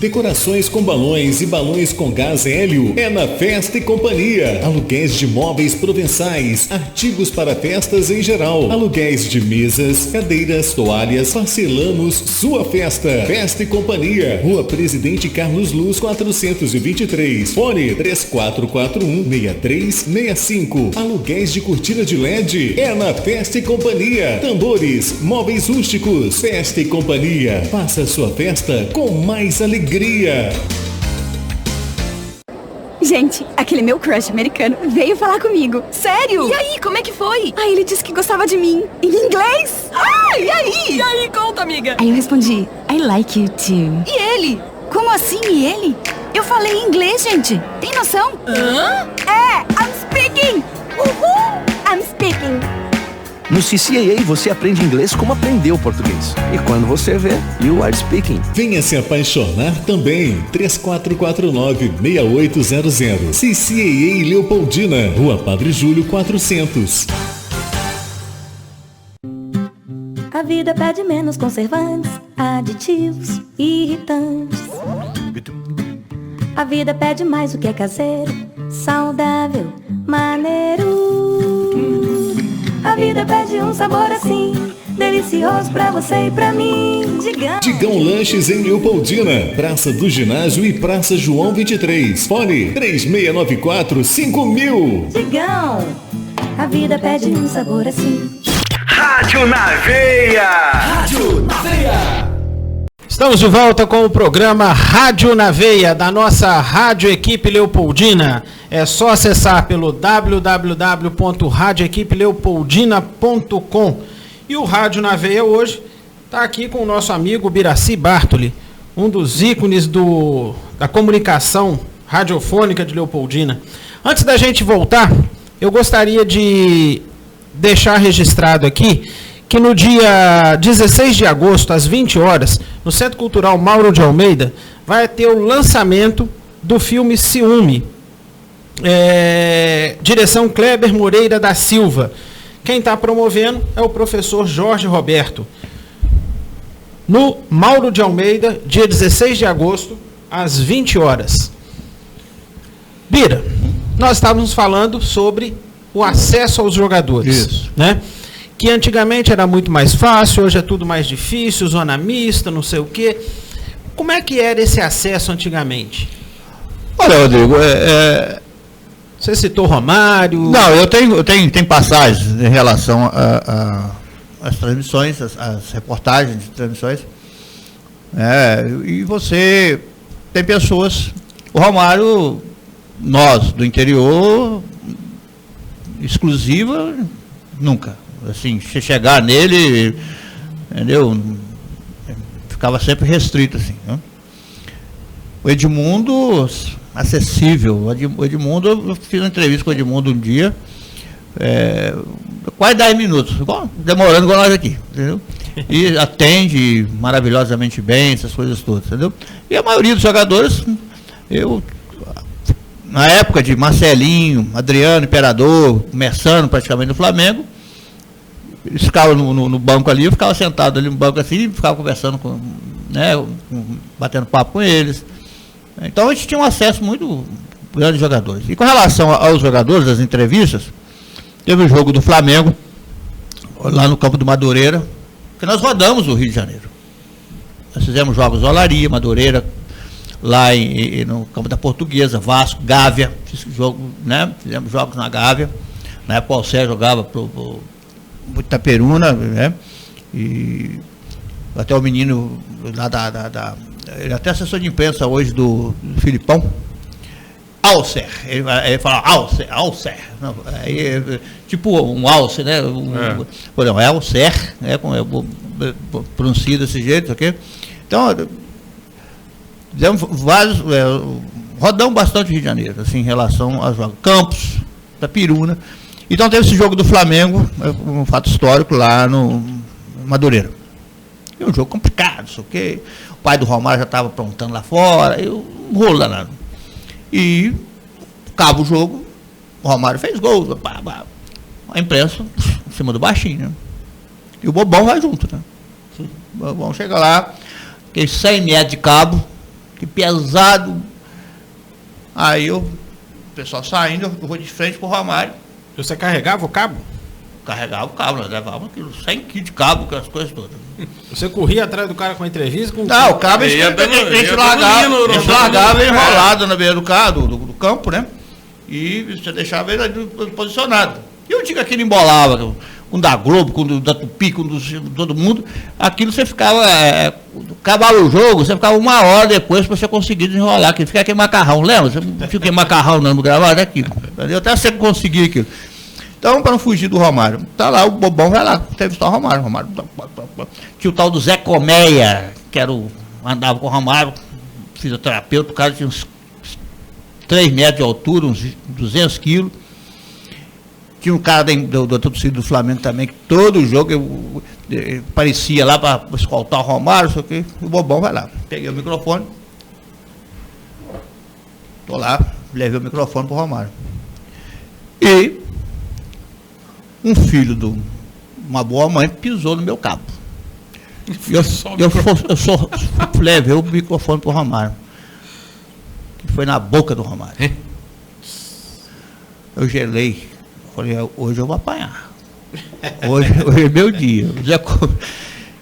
Speaker 6: Decorações com balões e balões com gás hélio é na Festa e Companhia. Aluguéis de móveis provençais, artigos para festas em geral, aluguéis de mesas, cadeiras, toalhas, parcelamos sua festa. Festa e Companhia, Rua Presidente Carlos Luz 423, fone 3441-6365. Aluguéis de cortina de LED é na Festa e Companhia. Tambores, móveis rústicos, Festa e Companhia. Faça sua festa com mais alegria.
Speaker 7: Gente, aquele meu crush americano veio falar comigo. Sério? E aí, como é que foi? Aí ele disse que gostava de mim. Em inglês. Ah, e aí? E aí, conta, amiga. Aí eu respondi, I like you too. E ele? Como assim, e ele? Eu falei em inglês, gente. Tem noção? Hã? I'm speaking. Uhul. I'm speaking.
Speaker 2: No CCAA você aprende inglês como aprendeu português. E quando você vê, you are speaking.
Speaker 6: Venha se apaixonar também. 3449-6800. CCAA Leopoldina, Rua Padre Júlio 400.
Speaker 8: A vida pede menos conservantes, aditivos, irritantes. A vida pede mais o que é caseiro, saudável, maneiro. A vida pede um sabor assim, delicioso pra você e pra mim.
Speaker 6: Digão Lanches em Leopoldina, Praça do Ginásio e Praça João 23. Fone 3694-5000.
Speaker 8: Digão, a vida pede um sabor assim.
Speaker 1: Rádio na Veia.
Speaker 3: Estamos de volta com o programa Rádio na Veia, da nossa Rádio Equipe Leopoldina. É só acessar pelo www.radioequipeleopoldina.com. E o Rádio na Veia hoje está aqui com o nosso amigo Biraci Bartoli, um dos ícones da comunicação radiofônica de Leopoldina. Antes da gente voltar, eu gostaria de deixar registrado aqui que no dia 16 de agosto, às 20 horas, no Centro Cultural Mauro de Almeida, vai ter o lançamento do filme Ciúme. Direção Kleber Moreira da Silva. Quem está promovendo é o professor Jorge Roberto. No Mauro de Almeida, dia 16 de agosto, às 20 horas. Bira, nós estávamos falando sobre o acesso aos jogadores.
Speaker 4: Isso.
Speaker 3: Né? Que antigamente era muito mais fácil, hoje é tudo mais difícil, zona mista, não sei o quê. Como é que era esse acesso antigamente?
Speaker 4: Olha, Rodrigo,
Speaker 3: Você citou Romário.
Speaker 4: Não, eu tenho passagens em relação às transmissões, às reportagens de transmissões. E você tem pessoas. O Romário, nós do interior, exclusiva, nunca. Assim, se chegar nele, entendeu? Ficava sempre restrito, assim. Né? O Edmundo, acessível. O Edmundo, eu fiz uma entrevista com o Edmundo um dia, quase 10 minutos, demorando igual nós aqui, entendeu? E atende maravilhosamente bem, essas coisas todas, entendeu? E a maioria dos jogadores, na época de Marcelinho, Adriano, Imperador, começando praticamente no Flamengo, eles ficavam no banco ali, eu ficava sentado ali no banco assim, ficava conversando né, batendo papo com eles. Então a gente tinha um acesso muito grande de jogadores. E com relação aos jogadores, as entrevistas, teve o jogo do Flamengo, lá no campo do Madureira, que nós rodamos o Rio de Janeiro. Nós fizemos jogos Olaria, Madureira, lá no campo da Portuguesa, Vasco, Gávea, né? Fizemos jogos na Gávea. Na época o Alcé jogava pro Itaperuna, né? E até o menino lá ele é até assessor de imprensa hoje do Filipão, Alcer, ele fala Alcer, tipo um Alcer, né? Não, é Alcer, né? Pronuncia desse jeito, ok? Então, fizemos vários, rodamos bastante o Rio de Janeiro, assim, em relação aos jogos. Campos, Itaperuna. Então teve esse jogo do Flamengo, um fato histórico lá no Madureira. E um jogo complicado, isso ok? O pai do Romário já estava aprontando lá fora, e um rolo danado. E acaba o jogo, o Romário fez gol, a imprensa em cima do baixinho, né? E o Bobão vai junto, né? O Bobão chega lá, aquele 100 metros de cabo, que pesado. Aí o pessoal saindo, eu vou de frente pro Romário.
Speaker 3: Você carregava o cabo?
Speaker 4: Carregava o cabo, nós levávamos 100 quilos de cabo, aquelas coisas todas.
Speaker 3: Você corria atrás do cara com a entrevista?
Speaker 4: Não, o cabo a gente largava ele enrolado na beira do campo, né? E você deixava ele posicionado. E eu digo que ele embolava, com o da Globo, com o da Tupi, com todo mundo, aquilo você ficava, acabava o jogo, você ficava 1 hora depois para você conseguir desenrolar, que fica aquele macarrão, lembra? Você não fica aquele macarrão não gravado aqui, até você conseguir aquilo. Então, para não fugir do Romário, tá lá, o Bobão vai lá, entrevistar o Romário. Tinha o tal do Zé Colmeia, que andava com o Romário, fisioterapeuta, o cara tinha uns 3 metros de altura, uns 200 quilos. Tinha um cara da torcida do Flamengo também, que todo jogo parecia lá para escoltar o Romário, não sei o quê. O Bobão vai lá. Peguei o microfone. Tô lá, levei o microfone pro Romário. E um filho de uma boa mãe pisou no meu cabo. Eu levei o microfone pro Romário. Que foi na boca do Romário. Eu gelei. Falei, hoje eu vou apanhar. Hoje é meu dia.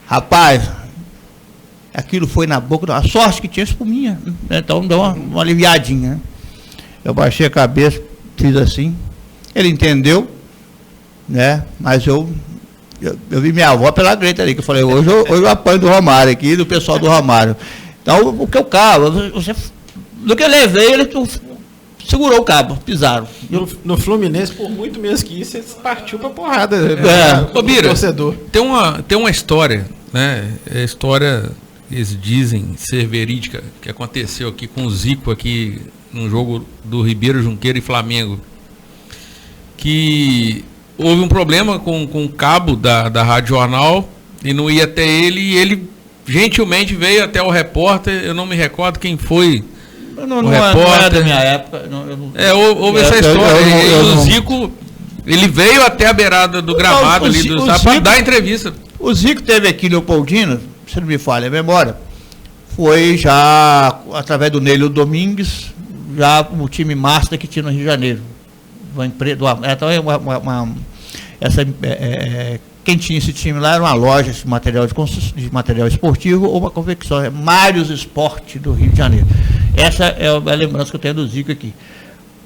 Speaker 4: Rapaz, aquilo foi na boca. A sorte que tinha espuminha. Então deu uma aliviadinha. Né? Eu baixei a cabeça, fiz assim. Ele entendeu, né? Mas eu vi minha avó pela greta ali, que eu falei, hoje eu apanho do Romário aqui, do pessoal do Romário. Então, o que eu cabo, do que eu levei, ele segurou o cabo, pisaram.
Speaker 3: No Fluminense, por muito menos que isso, ele partiu pra porrada.
Speaker 5: Ô, Bira, tem uma história, né? A história, eles dizem ser verídica, que aconteceu aqui com o Zico, aqui num jogo do Ribeiro Junqueira e Flamengo. Que houve um problema com o cabo da Rádio Jornal e não ia até ele, e ele gentilmente veio até o repórter, eu não me recordo quem foi.
Speaker 4: Não é da minha época.
Speaker 5: Houve essa história. O Zico, ele veio até a beirada do gramado ali, para dar entrevista.
Speaker 4: O Zico teve aqui no Leopoldina, se não me falha a memória, foi já através do Nélio Domingues, já o time master que tinha no Rio de Janeiro. Quem tinha esse time lá era uma loja de material esportivo ou uma confecção, Mários Esporte do Rio de Janeiro. Essa é a lembrança que eu tenho do Zico aqui,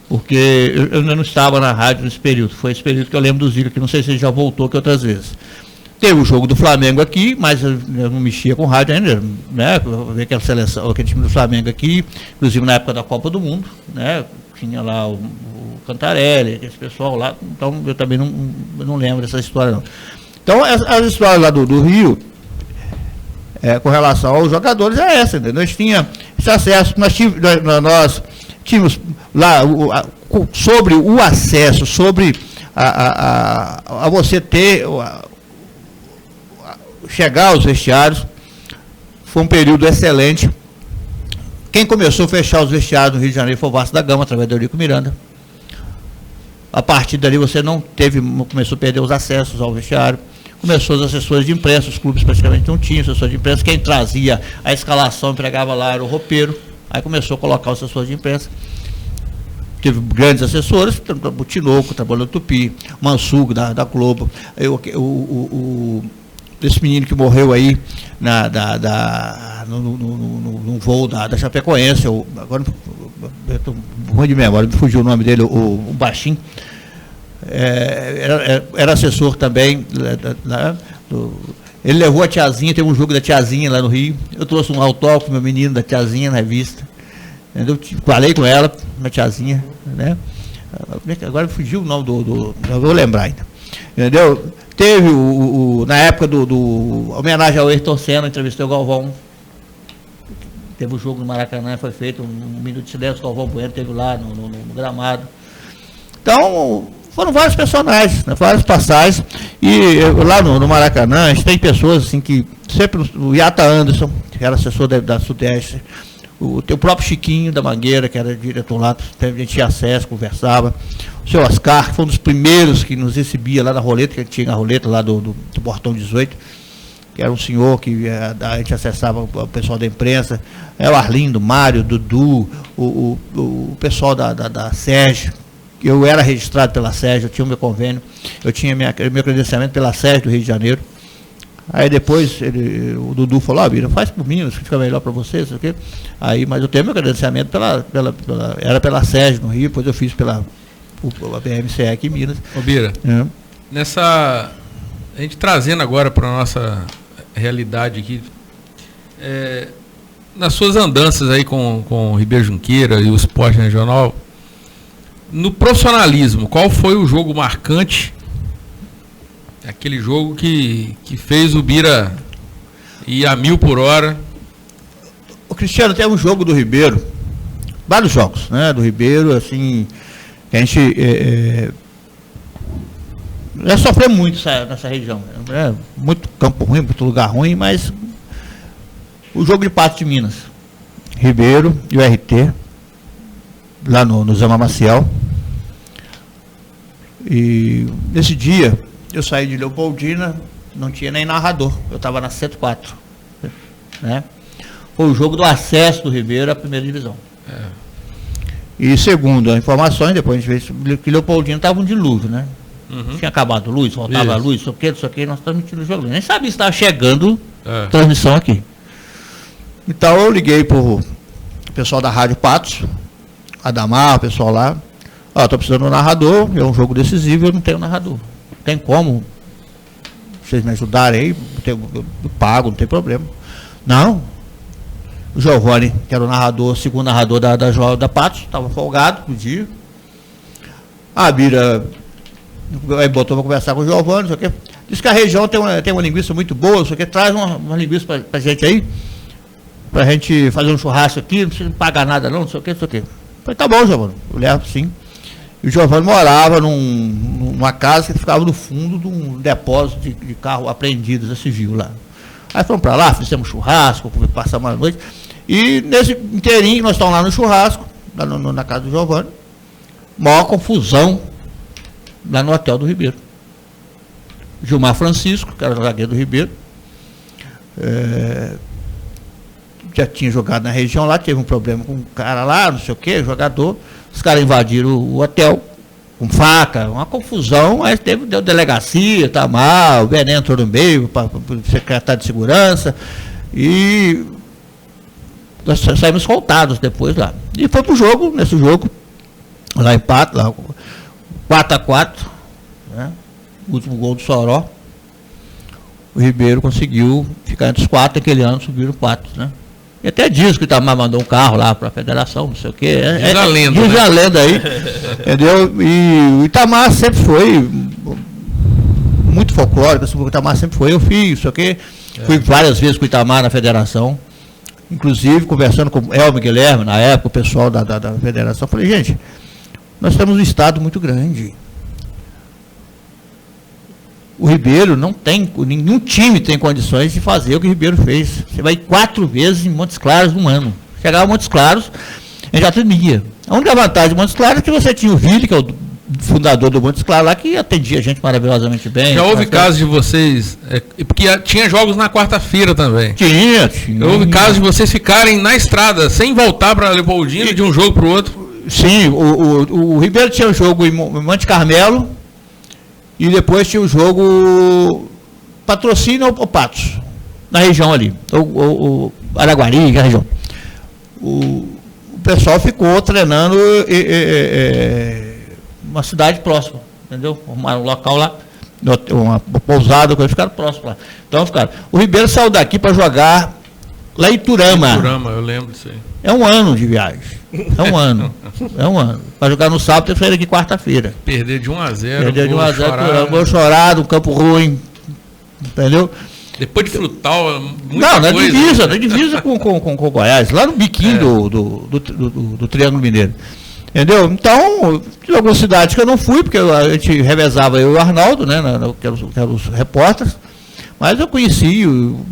Speaker 4: porque eu não estava na rádio nesse período, foi esse período que eu lembro do Zico aqui, não sei se ele já voltou aqui outras vezes. Teve o jogo do Flamengo aqui, mas eu não mexia com rádio ainda, né? Eu vi aquela seleção, aquele time do Flamengo aqui, inclusive na época da Copa do Mundo, né? Tinha lá o Cantarelli, esse pessoal lá, então eu também não lembro dessa história não. Então as histórias lá do Rio, com relação aos jogadores, é essa, entendeu? Nós tínhamos esse acesso, nós tínhamos lá sobre o acesso, sobre a você ter, chegar aos vestiários, foi um período excelente. Quem começou a fechar os vestiários no Rio de Janeiro foi o Vasco da Gama, através do Eurico Miranda. A partir dali você começou a perder os acessos ao vestiário. começou os assessores de imprensa, os clubes praticamente não tinham assessor de imprensa, quem trazia a escalação, entregava lá, era o roupeiro, aí começou a colocar os assessores de imprensa. Teve grandes assessores, o Tinoco, trabalhou no Tupi, o Mansugo, da Globo, esse menino que morreu aí no voo da Chapecoense, agora eu estou ruim de memória, me fugiu o nome dele, o Baixinho, era assessor também, ele levou a tiazinha, teve um jogo da tiazinha lá no Rio, eu trouxe um autógrafo, meu menino da tiazinha na revista, entendeu? Falei com ela, minha tiazinha, né? Agora fugiu o nome eu vou lembrar ainda, entendeu? Teve na época do homenagem ao Ayrton Senna, entrevistei o Galvão, teve o jogo no Maracanã, foi feito um minuto de silêncio, o Galvão Bueno teve lá no gramado. Então, foram vários personagens, né, várias passagens, e lá no Maracanã, a gente tem pessoas assim que sempre, o Iata Anderson, que era assessor da Sudeste, o próprio Chiquinho da Mangueira, que era diretor lá, a gente tinha acesso, conversava, o seu Oscar, que foi um dos primeiros que nos recebia lá na roleta, que tinha a roleta lá do Portão 18, que era um senhor que a gente acessava o pessoal da imprensa, o Arlindo, Mário, Dudu, o pessoal da SERJ. Eu era registrado pela SERJ, eu tinha o meu convênio, eu tinha meu credenciamento pela SERJ do Rio de Janeiro. Aí depois o Dudu falou, Bira, faz por mim, fica melhor para você, sei o quê. Aí, mas eu tenho meu credenciamento era pela SERJ no Rio, depois eu fiz pela BMCE aqui em Minas.
Speaker 5: Ô Bira, a gente trazendo agora para a nossa realidade aqui, nas suas andanças aí com o Ribeiro Junqueira e o esporte regional, no profissionalismo, qual foi o jogo marcante? Aquele jogo que fez o Bira ir a 1000 por hora.
Speaker 4: O Cristiano, tem um jogo do Ribeiro, vários jogos, né, do Ribeiro, assim, que a gente já sofreu muito nessa região, muito campo ruim, muito lugar ruim, mas o jogo de Patos de Minas, Ribeiro e o RT, lá no Zama Maciel, e nesse dia eu saí de Leopoldina, não tinha nem narrador, eu estava na 104, né? Foi o jogo do acesso do Ribeiro à primeira divisão. E segundo as informações, depois a gente vê que Leopoldina estava um dilúvio, né? Tinha acabado a luz, faltava a luz, isso aqui, nós estamos mentindo o jogo. Nem sabia se estava chegando transmissão aqui. Então eu liguei para o pessoal da Rádio Patos, Adamar, o pessoal lá, estou precisando de um narrador, é um jogo decisivo, eu não tenho narrador. Tem como vocês me ajudarem aí, eu pago, não tem problema. Não, o Giovanni, que era o narrador, segundo narrador da Patos, estava folgado no dia. A Bira aí botou para conversar com o Giovanni, não sei o quê. Diz que a região tem uma linguiça muito boa, não sei o quê, traz uma linguiça para gente aí, para a gente fazer um churrasco aqui, não precisa pagar nada não sei o quê, não sei o quê. Falei, tá bom, Giovanni, eu levo sim. E o Giovanni morava numa casa que ficava no fundo de um depósito de carro apreendidos da Civil lá. Aí fomos para lá, fizemos churrasco, passamos a noite. E nesse inteirinho, nós estamos lá no churrasco, lá na casa do Giovanni, maior confusão lá no hotel do Ribeiro. Gilmar Francisco, que era o zagueiro do Ribeiro, já tinha jogado na região lá, teve um problema com um cara lá, não sei o que, jogador. Os caras invadiram o hotel com faca, uma confusão, aí deu delegacia, tá mal, o Bené entrou no meio, para o secretário de segurança, e nós saímos escoltados depois lá. E foi pro jogo, nesse jogo, lá em Pato, lá, 4-4, né? O último gol do Soró. O Ribeiro conseguiu ficar entre os 4 naquele ano, subiram 4, né? E até diz que o Itamar mandou um carro lá para a federação, não sei o quê.
Speaker 5: Diz a lenda.
Speaker 4: Diz a lenda aí, entendeu? E o Itamar sempre foi muito folclórico, assim, o Itamar sempre foi, eu fiz, não sei o quê. Fui várias vezes com o Itamar na federação, inclusive conversando com o Elmer Guilherme, na época, o pessoal da federação. Falei, gente, nós temos um estado muito grande. O Ribeiro não tem, nenhum time tem condições de fazer o que o Ribeiro fez. Você vai 4 vezes em Montes Claros num ano. Chegava a Montes Claros, a gente já tremia. A única vantagem de Montes Claros é que você tinha o Vili, que é o fundador do Montes Claros lá, que atendia a gente maravilhosamente bem.
Speaker 5: Já houve casos de vocês, porque tinha jogos na quarta-feira também.
Speaker 4: Tinha.
Speaker 5: Houve casos de vocês ficarem na estrada, sem voltar para Leopoldina, de um jogo para o outro?
Speaker 4: Sim, o Ribeiro tinha um jogo em Monte Carmelo, e depois tinha o jogo Patrocínio ou Patos, na região ali, o Araguari, a região. O pessoal ficou treinando uma cidade próxima, entendeu? Um local lá, uma pousada, ficaram próximos lá. Então ficaram. O Ribeiro saiu daqui para jogar lá em Iturama.
Speaker 5: Iturama, eu lembro disso aí.
Speaker 4: É um ano de viagem. É um ano. Para jogar no sábado, eu saí daqui quarta-feira.
Speaker 5: Perder de 1-0.
Speaker 4: Perder de 1-0, gol chorado, um campo ruim. Entendeu?
Speaker 5: Depois de Frutal,
Speaker 4: muita coisa. Na divisa com o Goiás, lá no biquinho do Triângulo Mineiro. Entendeu? Então, tinha algumas cidades que eu não fui, porque a gente revezava eu e o Arnaldo, né? Que eram os repórteres, mas eu conheci o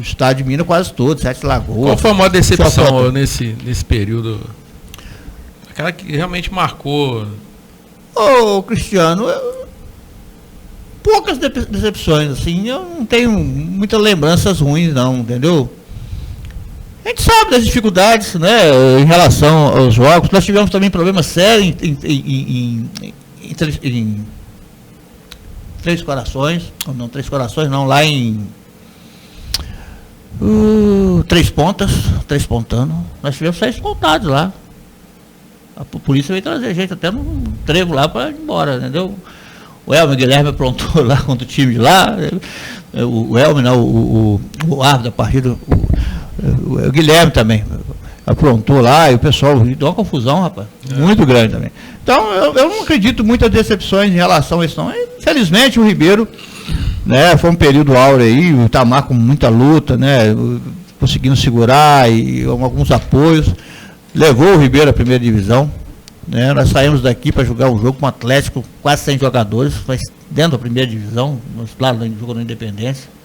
Speaker 4: estado de Minas quase todo, Sete Lagoas.
Speaker 5: Qual foi a maior decepção nesse período? Aquela que realmente marcou.
Speaker 4: Ô, Cristiano, poucas decepções, assim, eu não tenho muitas lembranças ruins, não, entendeu? A gente sabe das dificuldades, né, em relação aos jogos. Nós tivemos também problemas sérios em Três Corações, não, lá em Três Pontano. Nós tivemos 6 pontados lá. A polícia veio trazer gente até no trevo lá para ir embora, entendeu? O Elmer Guilherme aprontou lá contra o time de lá. O Elmer, não, o árbitro da partida, o Guilherme também aprontou lá, e o pessoal deu uma confusão, rapaz, muito grande também. Então, eu não acredito muitas decepções em relação a isso, não. Infelizmente, o Ribeiro, né, foi um período áureo aí, o Itamar com muita luta, né, conseguindo segurar e alguns apoios, levou o Ribeiro à primeira divisão, né. Nós saímos daqui para jogar um jogo com o Atlético, quase 100 jogadores, mas dentro da primeira divisão, lá no jogo da Independência.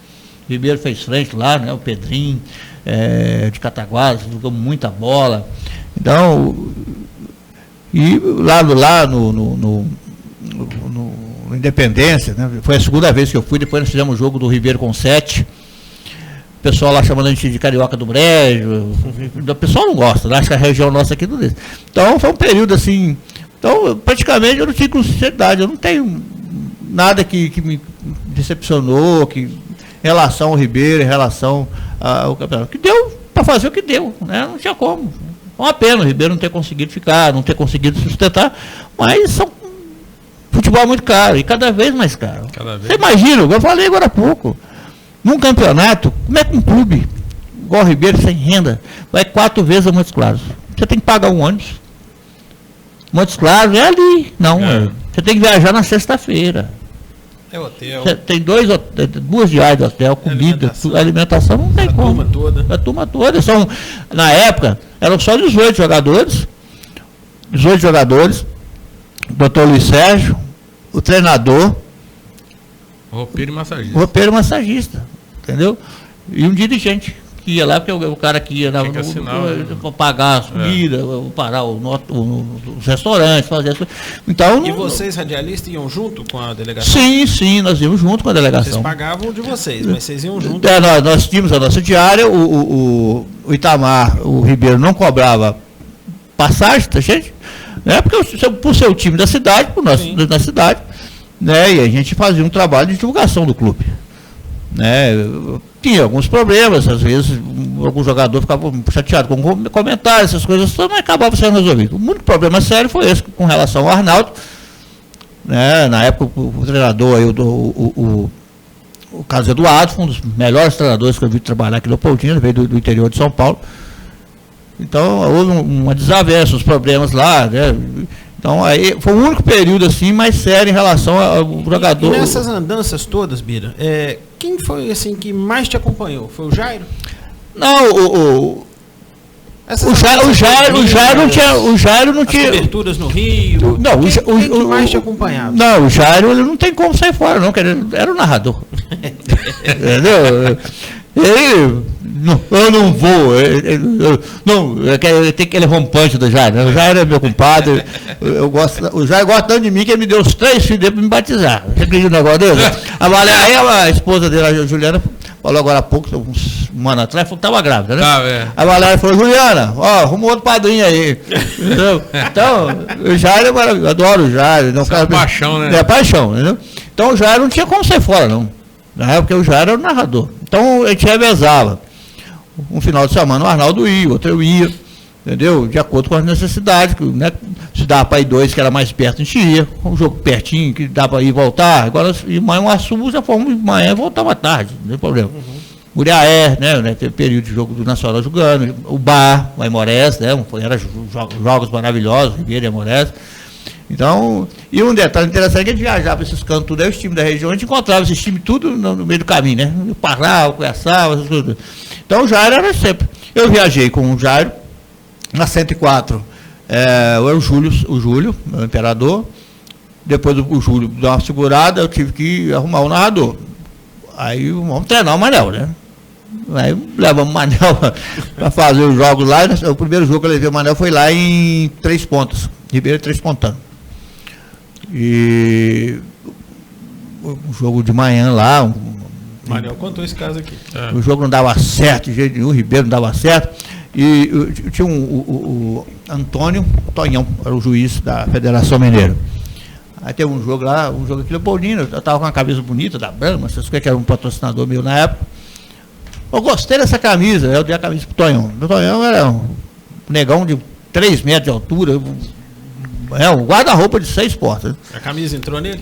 Speaker 4: O Ribeiro fez frente lá, né, o Pedrinho, de Cataguases, jogou muita bola. Então, e lá no Independência, né, foi a segunda vez que eu fui, depois nós fizemos o jogo do Ribeiro com 7. O pessoal lá chamando a gente de carioca do brejo, o pessoal não gosta, né? Acho que a região nossa aqui não deixa. Então foi um período assim, então praticamente eu não tinha sinceridade, eu não tenho nada que me decepcionou, em relação ao Ribeiro, em relação ao campeonato. Que deu para fazer o que deu, né? Não tinha como. É uma pena o Ribeiro não ter conseguido ficar, não ter conseguido sustentar, mas futebol é muito caro, e cada vez mais caro. Você imagina, eu falei agora há pouco, num campeonato, como é que um clube igual o Ribeiro, sem renda, vai 4 vezes a Montes Claros? Você tem que pagar um ônibus. Montes Claros é ali. Não, você tem que viajar na sexta-feira.
Speaker 3: É hotel.
Speaker 4: Você tem 2 diárias de hotel, comida, alimentação não tem como. A turma toda. Na época, eram só 18 jogadores. 18 jogadores. O doutor Luiz Sérgio, o treinador.
Speaker 5: Roupeiro e massagista. Entendeu? E um dirigente que ia lá, porque o cara que ia para pagar as comidas, parar os restaurantes, fazer as coisas. Então,
Speaker 3: e vocês, radialistas, iam junto com a delegação?
Speaker 4: Sim, nós íamos junto com a delegação.
Speaker 3: Vocês pagavam de vocês, mas vocês iam junto?
Speaker 4: Nós tínhamos a nossa diária, o Itamar, o Ribeiro não cobrava passagem da gente, né? Porque por ser o time da cidade, por nós da cidade, né? E a gente fazia um trabalho de divulgação do clube, né? Tinha alguns problemas, às vezes algum jogador ficava chateado com comentários, essas coisas, mas acabava sendo resolvido. O único problema sério foi esse com relação ao Arnaldo, né? Na época o treinador aí, o Carlos Eduardo, foi um dos melhores treinadores que eu vi trabalhar aqui no Leopoldina, veio do interior de São Paulo. Então houve uma desavença, os problemas lá, né? Então aí foi o único período assim mais sério em relação ao jogador.
Speaker 3: E nessas andanças todas, Bira, quem foi assim que mais te acompanhou? Foi o Jairo?
Speaker 4: Não, o Jairo não tinha
Speaker 3: coberturas no Rio.
Speaker 4: Não,
Speaker 3: quem que mais te acompanhava?
Speaker 4: Não, o Jairo ele não tem como sair fora, não, porque ele era o narrador. Entendeu? Ele eu não vou. Tem aquele rompante do Jair. Né? O Jair é meu compadre. O Jair gosta tanto de mim que ele me deu os 3 filhos dele para me batizar. Você acredita no negócio dele? A esposa dele, a Juliana, falou agora há pouco, um ano atrás, falou que estava grávida, né? A Valéria falou, Juliana, arruma outro padrinho aí. Entendeu? Então, o Jair é maravilhoso. Eu adoro o Jair.
Speaker 5: É paixão, né?
Speaker 4: É paixão, entendeu? Então o Jair não tinha como sair fora, não. Na época o Jair era o narrador. Então a gente revezava. Um final de semana o Arnaldo ia, outro eu ia, entendeu? De acordo com as necessidades. Né? Se dava para ir 2, que era mais perto, a gente ia. Um jogo pertinho, que dava para ir e voltar. Agora, em Manhuaçu, já fomos de manhã e voltava à tarde, não tem problema. Muriaé, né? Teve período de jogo do Nacional jogando. O Bar, o Aimorés, né? Era jogos maravilhosos, Ribeira e Aimorés. Então, e um detalhe interessante é que a gente viajava para esses cantos tudo, aí os times da região, a gente encontrava esses times tudo no meio do caminho, né? O Pará, o Cuiaçaba, essas coisas. Então o Jairo era sempre. Eu viajei com o Jairo, na 104, era o Júlio, o imperador. Depois o Júlio deu uma segurada, eu tive que arrumar o narrador. Aí vamos treinar o Manel, né? Aí levamos o Manel para fazer os jogos lá. O primeiro jogo que eu levei o Manel foi lá em 3 Pontas, Ribeira 3 Pontano. E o jogo de manhã lá.
Speaker 3: Manel contou esse caso aqui.
Speaker 4: O jogo não dava certo, de jeito nenhum, o Ribeiro não dava certo. E tinha o Antônio Tonhão, era o juiz da Federação Mineira. Aí teve um jogo lá, aqui em Leopoldina, eu estava com uma camisa bonita da Brahma, essas coisas, que era um patrocinador meu na época. Eu gostei dessa camisa, eu dei a camisa pro Tonhão. O Tonhão era um negão de 3 metros de altura, um guarda-roupa de 6 portas.
Speaker 3: A camisa entrou nele?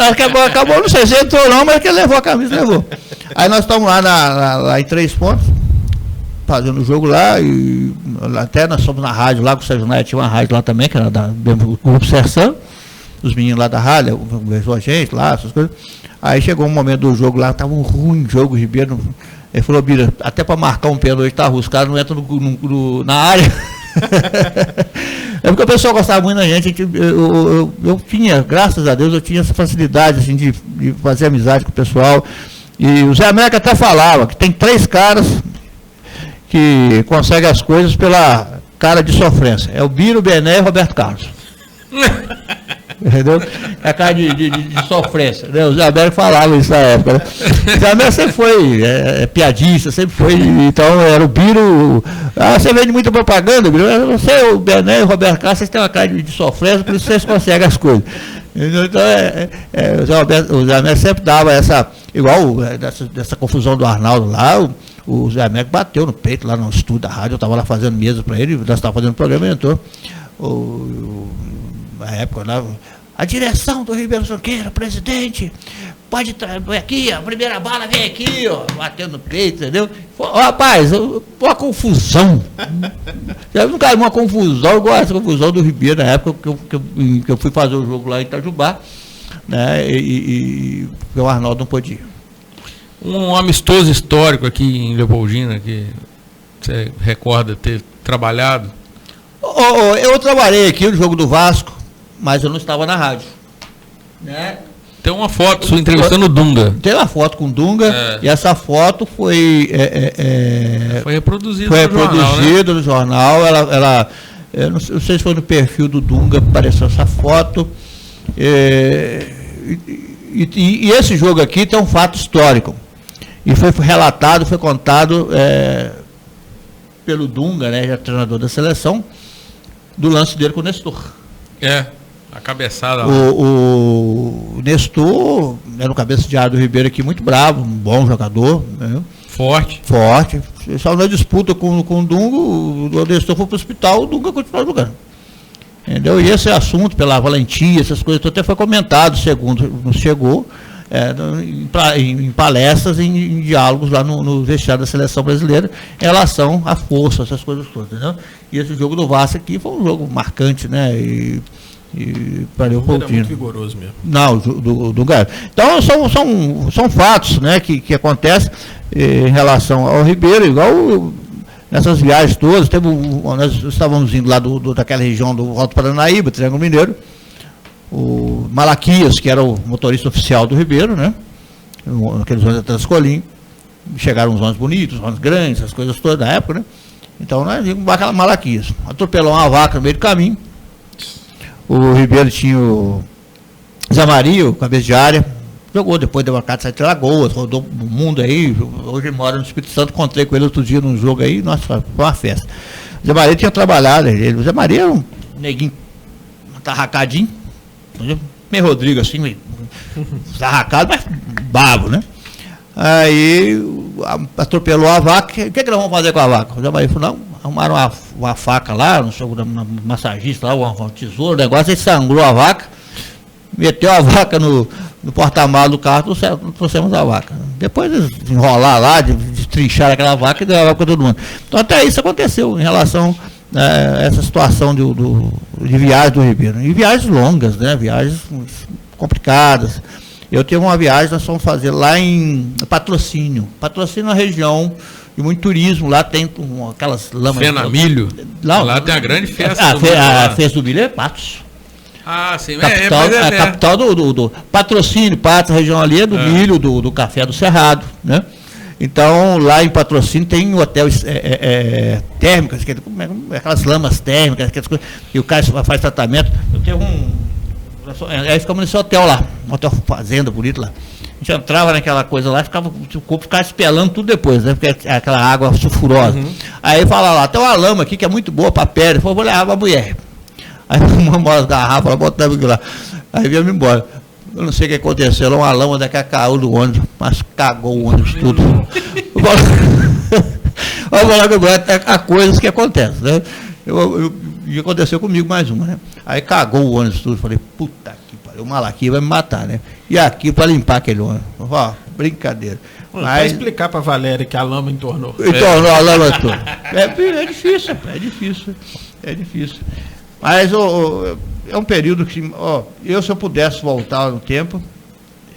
Speaker 4: Acabou, não sei se entrou não, mas que ele levou a camisa, levou. Aí nós estamos lá em 3 Pontos, fazendo o jogo lá, e até nós fomos na rádio lá, com o Sérgio Naia tinha uma rádio lá também, que era do Grupo Serção, os meninos lá da rádio, conversou a gente lá, essas coisas. Aí chegou um momento do jogo lá, estava um ruim jogo, o Ribeiro, ele falou, Bira, até para marcar um pênalti tá ruim, os caras não entram na área. É porque o pessoal gostava muito da gente, eu tinha, graças a Deus, eu tinha essa facilidade assim, de fazer amizade com o pessoal. E o Zé América até falava que tem 3 caras que conseguem as coisas pela cara de sofrência. É o Biro, o Bené e o Roberto Carlos. Entendeu? É a cara de sofrência. Né? O Zé América falava isso na época. Né? O Zé América sempre foi piadista, sempre foi. Então era o Biro. Você vende muita propaganda, Biro. Você, o Bené e o Roberto Carlos, vocês têm uma cara de sofrência, por isso vocês conseguem as coisas. Então o Zé América sempre dava essa. Igual dessa confusão do Arnaldo lá, o Zé América bateu no peito lá no estúdio da rádio, eu estava lá fazendo mesa para ele, nós estávamos fazendo programa e entrou. Na época lá, a direção do Ribeiro Junqueira, presidente, pode trazer aqui, a primeira bala vem aqui, ó, batendo no peito, entendeu? Rapaz, uma confusão. Já nunca uma confusão, igual essa confusão do Ribeiro na época que eu fui fazer o jogo lá em Itajubá, né? E o Arnaldo não podia.
Speaker 5: Um amistoso histórico aqui em Leopoldina, que você recorda ter trabalhado?
Speaker 4: Eu trabalhei aqui no jogo do Vasco, mas eu não estava na rádio. Né?
Speaker 5: Tem uma foto sua entrevistando o Dunga.
Speaker 4: Tem uma foto com o Dunga, e essa foto foi
Speaker 5: reproduzida
Speaker 4: no jornal. Ela eu não sei se foi no perfil do Dunga, apareceu essa foto. E esse jogo aqui tem um fato histórico. E foi relatado, foi contado pelo Dunga, né, já treinador da seleção, do lance dele com o Nestor.
Speaker 5: A cabeçada.
Speaker 4: O Nestor era o cabeça de área do Ribeiro aqui, muito bravo, um bom jogador. Né?
Speaker 5: Forte.
Speaker 4: Só na disputa com o Dunga, o Nestor foi para o hospital, o Dunga continuou jogando. Entendeu? E esse assunto, pela valentia, essas coisas, até foi comentado, segundo nos chegou, em palestras, em diálogos lá no vestiário da seleção brasileira, em relação à força, essas coisas todas, entendeu? E esse jogo do Vasco aqui foi um jogo marcante, né? E para Leopoldina.
Speaker 3: Muito vigoroso mesmo.
Speaker 4: Não, do Galo. Então são fatos, né, que acontecem em relação ao Ribeiro, igual nessas viagens todas. Nós estávamos indo lá daquela região do Alto Paranaíba, Triângulo Mineiro. O Malaquias, que era o motorista oficial do Ribeiro, né? Naqueles anos da Transcolim. chegaram uns ônibus bonitos, ônibus grandes, essas coisas todas da época, né? Então nós vimos aquela Malaquias. Atropelou uma vaca no meio do caminho. O Ribeiro tinha o Zé Maria, o cabeça de área, jogou depois, deu uma carta de 7 Lagoas, rodou o mundo aí. Hoje ele mora no Espírito Santo, encontrei com ele outro dia num jogo aí, nossa, foi uma festa. O Zé Maria tinha trabalhado, o Zé Maria era um neguinho tarracadinho, meio Rodrigo assim, meio tarracado, mas bravo, né? Aí atropelou a vaca. O que nós vamos fazer com a vaca? O Zé Maria falou, não, arrumaram uma faca lá, no jogo da massagista lá, um tesouro, negócio, aí sangrou a vaca, meteu a vaca no porta-malas do carro, trouxemos a vaca. Depois de enrolar lá, de trinchar aquela vaca e deu a vaca para todo mundo. Então até isso aconteceu em relação a essa situação de viagem do Ribeiro. E viagens longas, né? Viagens complicadas. Eu tive uma viagem, nós fomos fazer lá em Patrocínio. Patrocínio é uma região de muito turismo, lá tem aquelas lamas.
Speaker 5: Fenamilho? Lá tem a grande festa.
Speaker 4: A festa do milho é Patos.
Speaker 5: Ah, sim.
Speaker 4: A capital do Patrocínio, Patos, a região ali é do milho, do café do Cerrado, né? Então, lá em Patrocínio tem um hotel térmicas, aquelas lamas térmicas, aquelas coisas, e o cara faz tratamento. Eu tenho aí ficamos nesse hotel lá, um hotel fazenda bonito lá. A gente entrava naquela coisa lá, o corpo ficava espelando tudo depois, né? Porque é aquela água sulfurosa. Aí fala lá, tem uma lama aqui que é muito boa para pele. Eu falei, vou levar a mulher. Aí fumamos as garrafas, ela botava lá. Aí viemos embora. Eu não sei o que aconteceu, uma lama daquela caiu do ônibus, mas cagou o ônibus tudo. Vamos falar que agora há coisas que acontecem, né? E aconteceu comigo mais uma, né? Aí cagou o ônibus tudo, falei, puta que pariu, o Malaquias vai me matar, né? E aqui para limpar aquele ônibus, ó, brincadeira.
Speaker 3: Vai explicar para Valéria que a lama entornou.
Speaker 4: Entornou a lama toda. É difícil. Mas é um período que, se eu pudesse voltar no tempo,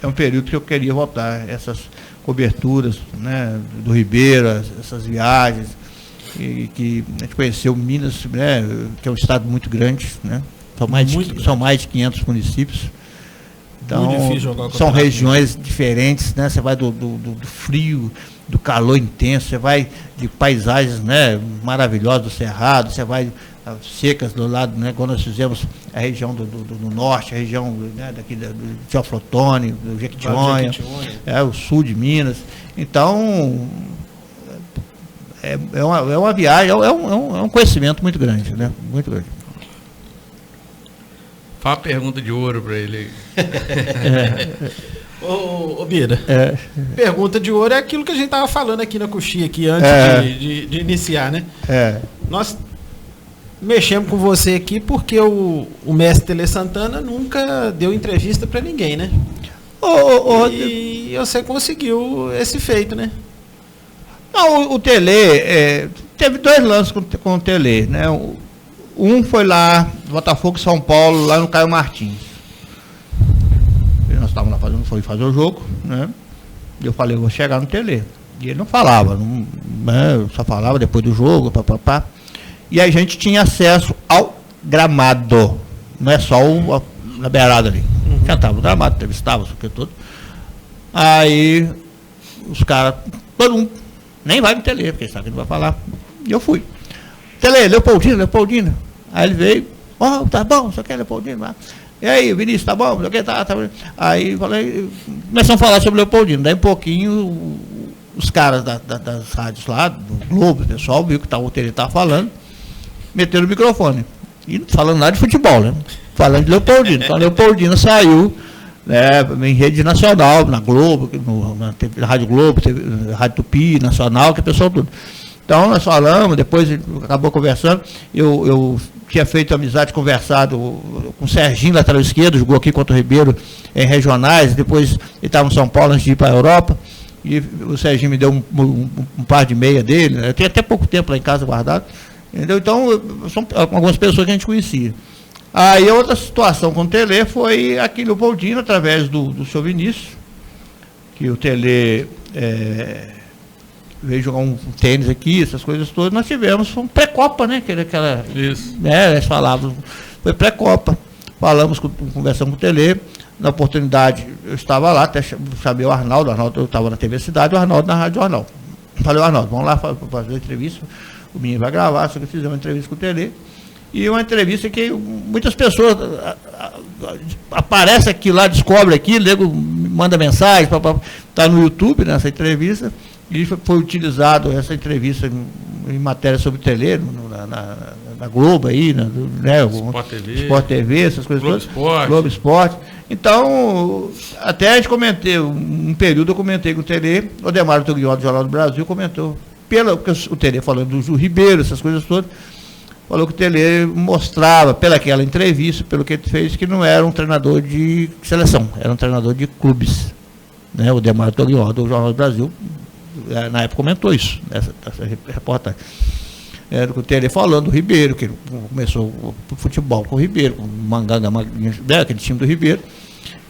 Speaker 4: é um período que eu queria voltar, essas coberturas, né, do Ribeiro, essas viagens, e que a gente conheceu Minas, né, que é um estado muito grande, né? São mais de 500 municípios. Então, são regiões diferentes, né? Você vai do frio, do calor intenso, você vai de paisagens, né, maravilhosas do Cerrado, você vai secas do lado, né, quando nós fizemos a região do norte, a região, né, daqui do Teoflotone, do Jequitinhonha, o sul de Minas. Então, é uma viagem, é um conhecimento muito grande, né? Muito grande.
Speaker 5: Faz uma pergunta de ouro para ele aí.
Speaker 3: Ô Bira, pergunta de ouro é aquilo que a gente estava falando aqui na coxinha aqui antes de iniciar, né? Nós mexemos com você aqui porque o mestre Tele Santana nunca deu entrevista para ninguém, né? E você conseguiu esse feito, né?
Speaker 4: Não, o Tele, teve 2 lances com o Tele, né? Um foi lá, Botafogo e São Paulo, lá no Caio Martins. Nós estávamos lá foi fazer o jogo, né? Eu falei, eu vou chegar no Tele. E ele não falava, né? Só falava depois do jogo, papapá. E a gente tinha acesso ao gramado, não é só na beirada ali. Já estava no gramado, entrevistava, isso aqui tudo. Aí os caras, todo mundo, nem vai no Tele, porque sabe que não vai falar. E eu fui. Tele, Leopoldina. Aí ele veio, tá bom, só quer Leopoldina. E aí, Vinícius, tá bom? Tá. Aí falei, começamos a falar sobre Leopoldina. Daí um pouquinho, os caras das rádios lá, do Globo, o pessoal viu que o Tele estava falando, meteram o microfone. E falando lá de futebol, né? Falando de Leopoldina. Então, Leopoldina saiu, né, em rede nacional, na Globo, na Rádio Globo, Rádio Tupi, Nacional, que é pessoal tudo. Então, nós falamos, depois acabou conversando, eu tinha feito amizade, conversado com o Serginho, lateral esquerdo, jogou aqui contra o Ribeiro em regionais, depois ele estava em São Paulo antes de ir para a Europa, e o Serginho me deu um par de meia dele, né? Eu tinha até pouco tempo lá em casa guardado, entendeu? Então, são algumas pessoas que a gente conhecia. Aí a outra situação com o Tele foi aqui no Leopoldina, através do seu Vinícius, que o Tele veio jogar um tênis aqui, essas coisas todas. Nós tivemos, foi um pré-copa, né?
Speaker 5: Isso.
Speaker 4: Né, eles falavam, foi pré-copa. Conversamos com o Tele. Na oportunidade, eu estava lá, até chamei o Arnaldo, eu estava na TV Cidade, o Arnaldo na Rádio Jornal. Falei, Arnaldo, vamos lá fazer uma entrevista, o menino vai gravar, só que fizemos uma entrevista com o Tele, e uma entrevista que muitas pessoas aparecem aqui lá, descobrem aqui, manda mensagem, está no YouTube nessa entrevista, e foi utilizado essa entrevista em matéria sobre o Tele, na Globo aí, né, Sport TV, essas coisas todas. Globo Esporte. Então, até a gente comentei, um período eu comentei com o Tele, o Demar Toguiol do Jornal do Brasil comentou, porque o Tele falando do Ju Ribeiro, essas coisas todas, falou que o Tele mostrava, pelaquela entrevista, pelo que ele fez, que não era um treinador de seleção, era um treinador de clubes. Né? O Demar Toguiol do Jornal do Brasil, na época comentou isso, nessa reportagem. Era o Tele falando do Ribeiro, que ele começou o futebol com o Ribeiro, com o Manganga, aquele time do Ribeiro.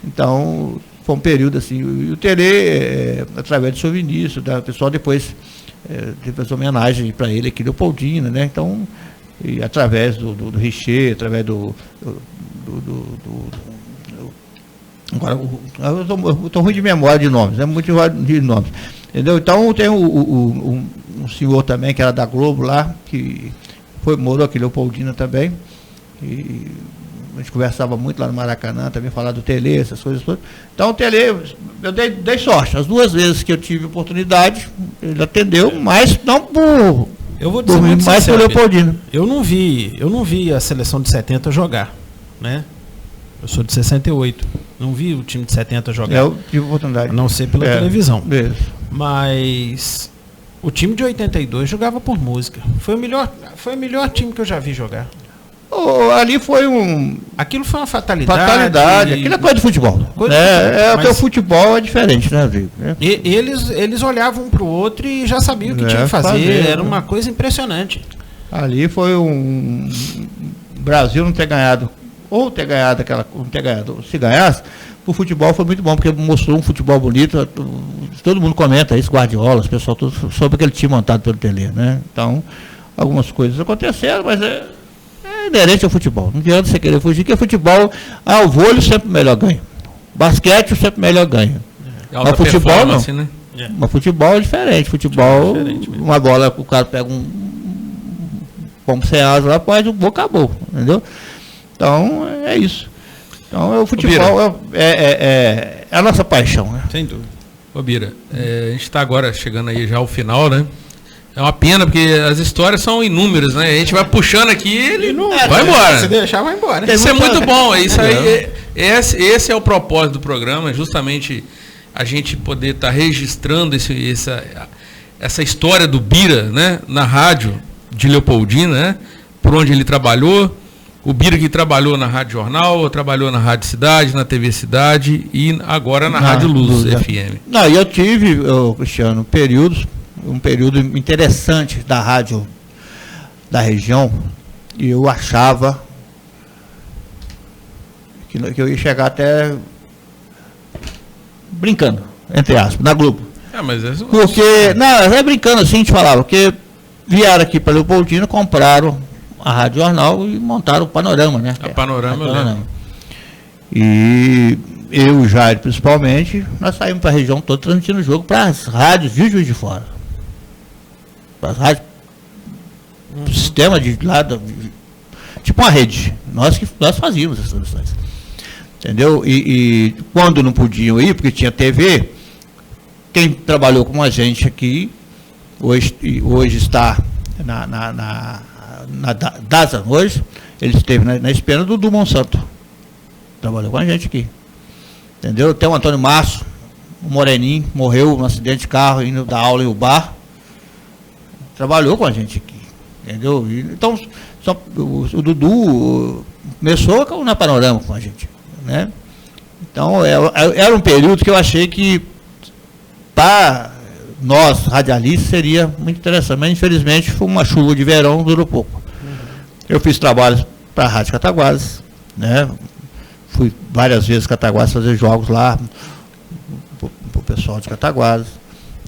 Speaker 4: Então, foi um período assim. E o Tele, através do seu Vinícius, o pessoal depois fez homenagem para ele aqui, Leopoldina, né? Então, e através do Richer, através agora, eu estou ruim de memória de nomes, muito de nomes. Entendeu? Então, tem um senhor também, que era da Globo lá, que morou aqui, Leopoldina também, e a gente conversava muito lá no Maracanã, também falar do Tele, essas coisas todas. Então o Tele, eu dei sorte, as 2 vezes que eu tive oportunidade, ele atendeu, mas não por...
Speaker 3: Eu vou dizer muito
Speaker 4: mais
Speaker 3: sincero,
Speaker 4: por Leopoldina.
Speaker 3: Eu não vi a seleção de 70 jogar, né? Eu sou de 68, não vi o time de 70 jogar.
Speaker 4: Eu tive oportunidade.
Speaker 3: A não ser pela televisão.
Speaker 4: Mesmo.
Speaker 3: Mas o time de 82 jogava por música. Foi o melhor time que eu já vi jogar.
Speaker 4: Ali foi
Speaker 3: aquilo foi uma fatalidade.
Speaker 4: Aquilo é coisa de futebol. Porque o futebol é diferente, né, Rodrigo?
Speaker 3: Eles olhavam um para o outro e já sabiam o que tinha que fazer. Era uma coisa impressionante.
Speaker 4: Ali foi o Brasil não ter ganhado, se ganhasse, o futebol foi muito bom, porque mostrou um futebol bonito. Todo mundo comenta isso, Guardiola, o pessoal todo sobre aquele time montado pelo Tele, né? Então, algumas coisas aconteceram, mas é inerente ao futebol. Não adianta você querer fugir, porque futebol, o vôlei sempre melhor ganha. Basquete sempre melhor ganha. Mas futebol não. Né? Mas futebol é diferente. Futebol, uma bola, o cara pega como sem asa lá, pode, acabou, entendeu? Então, é isso. Então, o futebol é a nossa paixão, né?
Speaker 5: Sem dúvida. Ô Bira, a gente está agora chegando aí já ao final, né? É uma pena, porque as histórias são inúmeras, né? A gente vai puxando aqui e ele vai embora.
Speaker 3: Se deixar, vai embora.
Speaker 5: Isso é muito bom. Isso aí, esse é o propósito do programa, justamente a gente poder estar registrando essa história do Bira, né? Na rádio de Leopoldina, né? Por onde ele trabalhou. O Bira que trabalhou na Rádio Jornal, trabalhou na Rádio Cidade, na TV Cidade e agora na Rádio Luz FM.
Speaker 4: Eu tive, Cristiano, um período interessante da rádio da região, e eu achava que eu ia chegar até brincando, entre aspas, na Globo. Porque, não brincando assim, a gente falava, porque vieram aqui para Leopoldina, compraram a Rádio Jornal e montaram o Panorama, né?
Speaker 5: A Panorama.
Speaker 4: E eu e o Jair, principalmente, nós saímos para a região toda transmitindo o jogo para as rádios de Juiz de Fora. Para as rádios, sistema de lado, tipo uma rede. Nós fazíamos essas transmissões. Entendeu? E quando não podiam ir, porque tinha TV, quem trabalhou com a gente aqui, hoje está na DASA, hoje, ele esteve na espera do Monsanto. Trabalhou com a gente aqui. Entendeu? Tem o Antônio Márcio, o Moreninho, morreu num acidente de carro, indo dar aula em Ubar. Trabalhou com a gente aqui. Entendeu? Então, o Dudu começou na Panorama com a gente. Né? Então, era um período que eu achei que, para nós, radialistas, seria muito interessante. Mas, infelizmente, foi uma chuva de verão, durou pouco. Eu fiz trabalhos para a Rádio Cataguases, né? Fui várias vezes Cataguases fazer jogos lá, para o pessoal de Cataguases.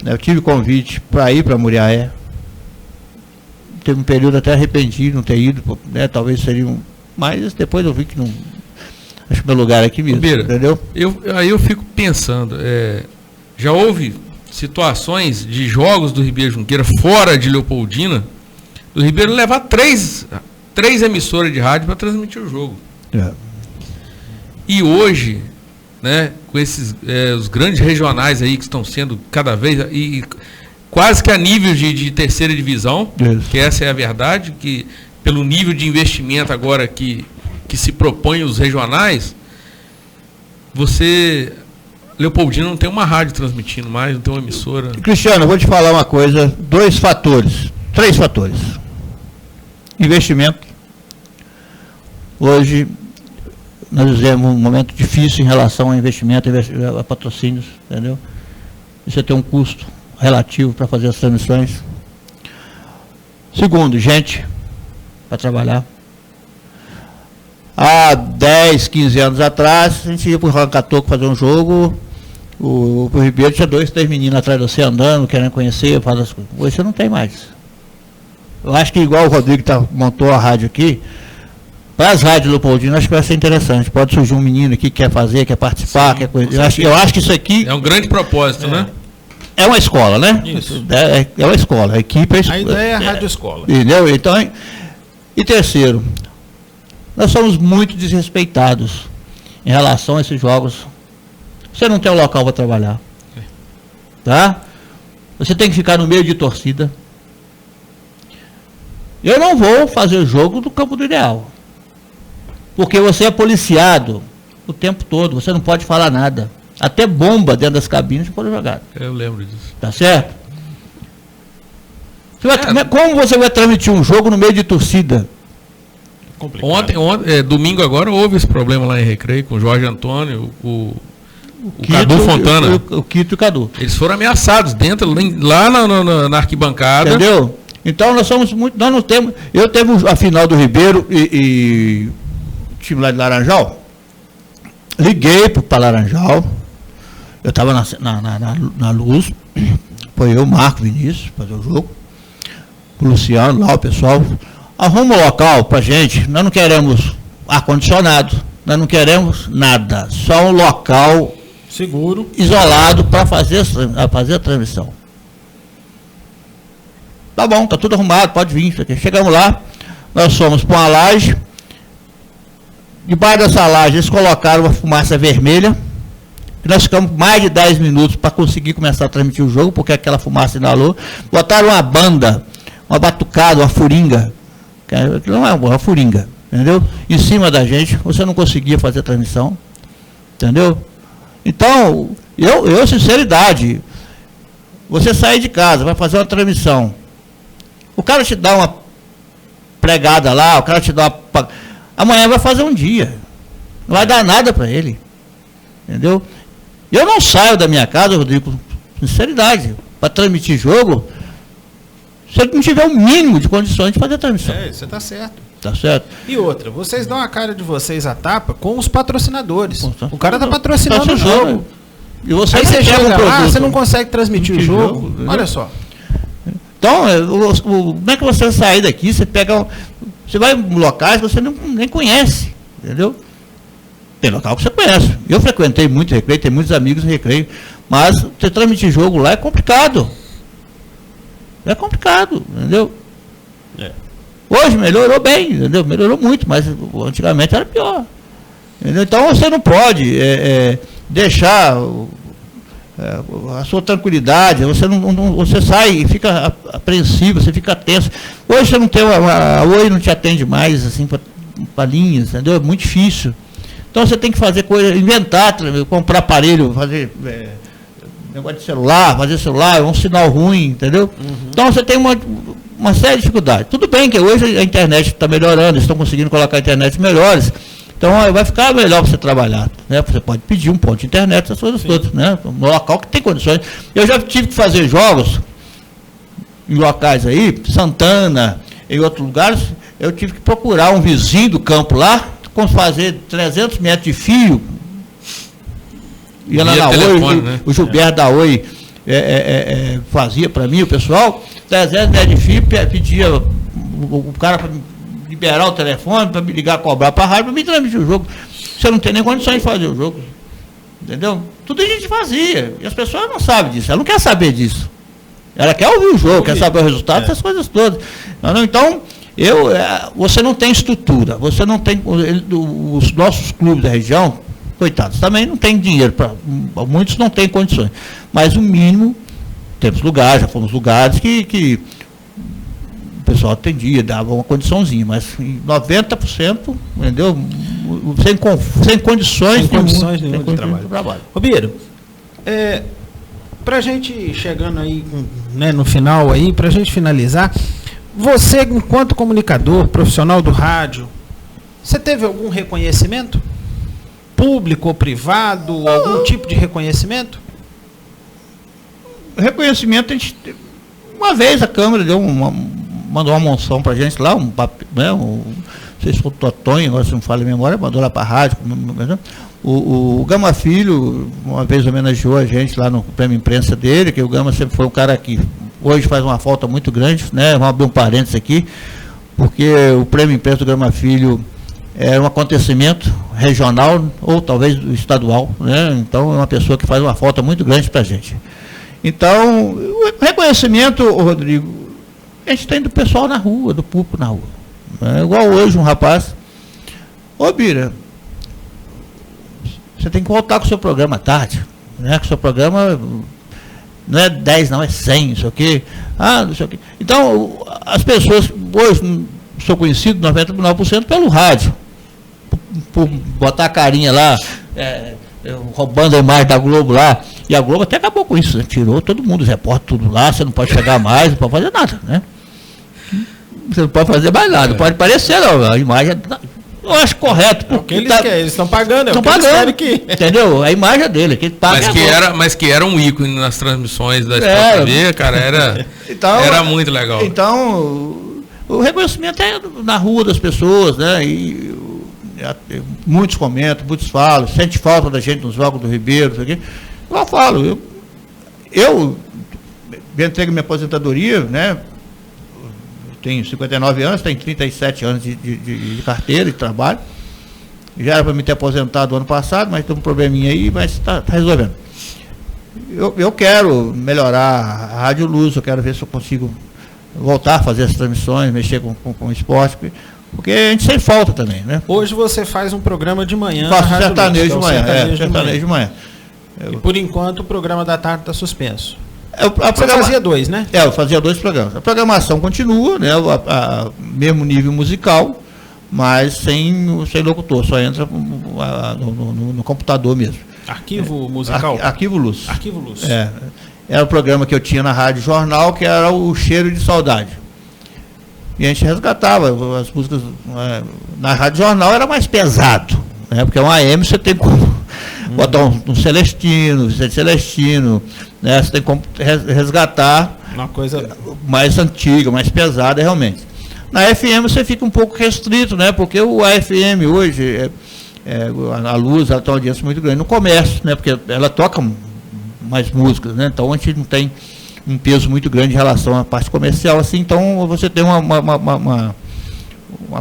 Speaker 4: Eu tive convite para ir para Muriaé. Teve um período até arrependido, não ter ido, né? Talvez seria mas depois eu vi que não. Acho que meu lugar é aqui mesmo,
Speaker 5: Beira,
Speaker 4: entendeu?
Speaker 5: Aí eu fico pensando, já houve situações de jogos do Ribeiro Junqueira fora de Leopoldina, do Ribeiro levar três emissoras de rádio para transmitir o jogo. E hoje, né, com esses os grandes regionais aí que estão sendo cada vez e quase que a nível de terceira divisão, que essa é a verdade, que pelo nível de investimento agora que se propõe os regionais, Leopoldina não tem uma rádio transmitindo mais, não tem uma emissora.
Speaker 4: Cristiano, eu vou te falar uma coisa, 3 fatores. Investimento. Hoje nós vivemos um momento difícil em relação a investimento, a patrocínios, entendeu? Você tem um custo relativo para fazer as transmissões. Segundo, gente para trabalhar. Há 10, 15 anos atrás, a gente ia para o Rancatoco fazer um jogo, o Ribeiro tinha 2, 3 meninos atrás de você andando, querendo conhecer, fazer as coisas. Hoje você não tem mais. Eu acho que igual o Rodrigo montou a rádio aqui, para as rádios Leopoldina, acho que vai ser interessante. Pode surgir um menino aqui que quer fazer, quer participar, quer coisa. Eu acho que isso aqui...
Speaker 5: É um grande propósito, né?
Speaker 4: É uma escola, né?
Speaker 3: Isso.
Speaker 4: É uma escola, a equipe é a escola.
Speaker 3: A ideia é a rádio escola.
Speaker 4: Entendeu? Então, e terceiro, nós somos muito desrespeitados em relação a esses jogos. Você não tem um local para trabalhar. Tá? Você tem que ficar no meio de torcida. Eu não vou fazer o jogo do campo do Ideal. Porque você é policiado o tempo todo. Você não pode falar nada. Até bomba dentro das cabines você pode jogar.
Speaker 5: Eu lembro disso.
Speaker 4: Tá certo? Como você vai transmitir um jogo no meio de torcida?
Speaker 5: Ontem, domingo agora, houve esse problema lá em Recreio com o Jorge Antônio, o
Speaker 4: Quito,
Speaker 5: Cadu Fontana.
Speaker 4: O Quito e o Cadu.
Speaker 5: Eles foram ameaçados lá na arquibancada.
Speaker 4: Entendeu? Então nós somos muito. Nós não temos. Eu teve a final do Ribeiro e o time lá de Laranjal. Liguei para Laranjal. Eu estava na luz. Foi eu, Marco Vinícius, fazer o jogo. O Luciano lá, o pessoal. Arruma um local pra gente. Nós não queremos ar-condicionado. Nós não queremos nada. Só um local
Speaker 3: seguro,
Speaker 4: isolado para fazer a transmissão. Tá bom, tá tudo arrumado, pode vir. Chegamos lá, nós fomos para uma laje. Debaixo dessa laje eles colocaram uma fumaça vermelha. E nós ficamos mais de 10 minutos para conseguir começar a transmitir o jogo, porque aquela fumaça inalou. Botaram uma banda, uma batucada, uma furinga. Que não é uma furinga, entendeu? Em cima da gente, você não conseguia fazer a transmissão. Entendeu? Então, eu sinceridade, você sair de casa, vai fazer uma transmissão. O cara te dá uma pregada lá, o cara te dá uma... Amanhã vai fazer um dia. Não vai dar nada para ele. Entendeu? Eu não saio da minha casa, Rodrigo, sinceridade, para transmitir jogo, se ele não tiver o mínimo de condições de fazer a transmissão.
Speaker 3: Você tá certo.
Speaker 4: Tá certo?
Speaker 3: E outra, vocês dão a cara de vocês a tapa com os patrocinadores. O cara tá patrocinando o jogo.
Speaker 4: E você
Speaker 3: aí você chega lá, você não
Speaker 4: consegue
Speaker 3: consegue transmitir o jogo. Olha só.
Speaker 4: Então, como é que você vai sair daqui? Você pega. Você vai em locais que você nem conhece. Entendeu? Tem local que você conhece. Eu frequentei muito Recreio, tenho muitos amigos em Recreio. Mas você transmitir jogo lá é complicado. É complicado, entendeu? Hoje melhorou bem, entendeu? Melhorou muito, mas antigamente era pior. Entendeu? Então você não pode deixar a sua tranquilidade, você sai e fica apreensivo, você fica tenso. Hoje você não tem, a Oi não te atende mais assim para linhas, entendeu? É muito difícil. Então você tem que fazer coisa, inventar, comprar aparelho, fazer negócio de celular, fazer celular, é um sinal ruim, entendeu? Então você tem uma série de dificuldades. Tudo bem que hoje a internet está melhorando, eles estão conseguindo colocar internet melhores, então vai ficar melhor para você trabalhar, né? Você pode pedir um ponto de internet, essas coisas todas, né? No local que tem condições. Eu já tive que fazer jogos em locais aí, Santana, em outros lugares, eu tive que procurar um vizinho do campo lá, fazer 300 metros de fio, ia lá na Oi, né? O Gilberto da Oi fazia para mim, o pessoal, 300 metros de fio, pedia o cara para liberar o telefone, para me ligar, cobrar para a rádio, para me transmitir o jogo. você não tem nem condições de fazer o jogo. Entendeu? Tudo a gente fazia. E as pessoas não sabem disso. Ela não quer saber disso. Ela quer ouvir o jogo, quer saber o resultado, essas coisas todas. Então, você não tem estrutura. Você não tem... Os nossos clubes da região, coitados, também não tem dinheiro. Muitos não têm condições. Mas o mínimo, temos lugares, já fomos lugares que o pessoal atendia, dava uma condiçãozinha, mas em 90%, entendeu? Sem condições
Speaker 3: nenhuma de trabalho. Ô Biro, pra gente chegando aí, né, no final aí, pra gente finalizar, você, enquanto comunicador, profissional do rádio, você teve algum reconhecimento? Público ou privado? Algum tipo de reconhecimento?
Speaker 4: Reconhecimento, uma vez a Câmara mandou uma moção pra gente lá, não sei se foi o Totonho, agora se não falo em memória, mandou lá pra rádio. O Gama Filho, uma vez homenageou a gente lá no prêmio imprensa dele, que o Gama sempre foi um cara que hoje faz uma falta muito grande, né? Vamos abrir um parênteses aqui, porque o prêmio imprensa do Gama Filho é um acontecimento regional ou talvez estadual, né? Então é uma pessoa que faz uma falta muito grande pra gente. Então, o reconhecimento, Rodrigo, a gente tem do pessoal na rua, do público na rua. Igual hoje um rapaz, ô Bira, você tem que voltar com o seu programa à tarde, né? Que o seu programa não é 10, não, é 100, não sei o quê. Não sei o quê. Então, as pessoas, hoje, sou conhecido 99% pelo rádio. Por botar a carinha lá, roubando a imagem da Globo lá. E a Globo até acabou com isso, né? Tirou todo mundo, os repórteres tudo lá, você não pode chegar mais, não pode fazer nada, né? Você não pode fazer mais nada, não pode parecer, não. A imagem, eu acho correto.
Speaker 3: Porque eles estão pagando,
Speaker 4: estão pagando, entendeu? A imagem é dele, que paga.
Speaker 5: Mas que era um ícone nas transmissões da Sport TV, cara, era muito legal.
Speaker 4: Então, o reconhecimento é na rua das pessoas, né? E muitos comentam, muitos falam, sente falta da gente nos jogos do Ribeiro, isso aqui. Eu falo, eu entreguei minha aposentadoria, né? Tenho 59 anos, tenho 37 anos de carteira, de trabalho. Já era para me ter aposentado ano passado, mas tem um probleminha aí, mas está resolvendo. Eu quero melhorar a Rádio Luz, eu quero ver se eu consigo voltar a fazer as transmissões, mexer com o esporte, porque a gente sente falta também, né?
Speaker 3: Hoje você faz um programa de manhã.
Speaker 4: Faço sertanejo de manhã, sertanejo de manhã.
Speaker 3: E por enquanto o programa da tarde está suspenso.
Speaker 4: Você
Speaker 3: fazia 2, né?
Speaker 4: Eu fazia 2 programas. A programação continua, né? Mesmo nível musical, mas sem locutor, só entra no computador mesmo.
Speaker 3: Arquivo musical?
Speaker 4: Arquivo Luz.
Speaker 3: Arquivo Luz.
Speaker 4: Era o programa que eu tinha na Rádio Jornal, que era o Cheiro de Saudade. E a gente resgatava as músicas. Na Rádio Jornal era mais pesado, né? Porque um AM você tem como botar um Celestino, Vicente Celestino, né? Você tem como resgatar
Speaker 3: uma coisa
Speaker 4: mais antiga, mais pesada realmente. Na FM você fica um pouco restrito, né? Porque o AFM hoje, a Luz, ela tem uma audiência muito grande no comércio, né? Porque ela toca mais músicas, né? Então a gente não tem um peso muito grande em relação à parte comercial, assim, então você tem uma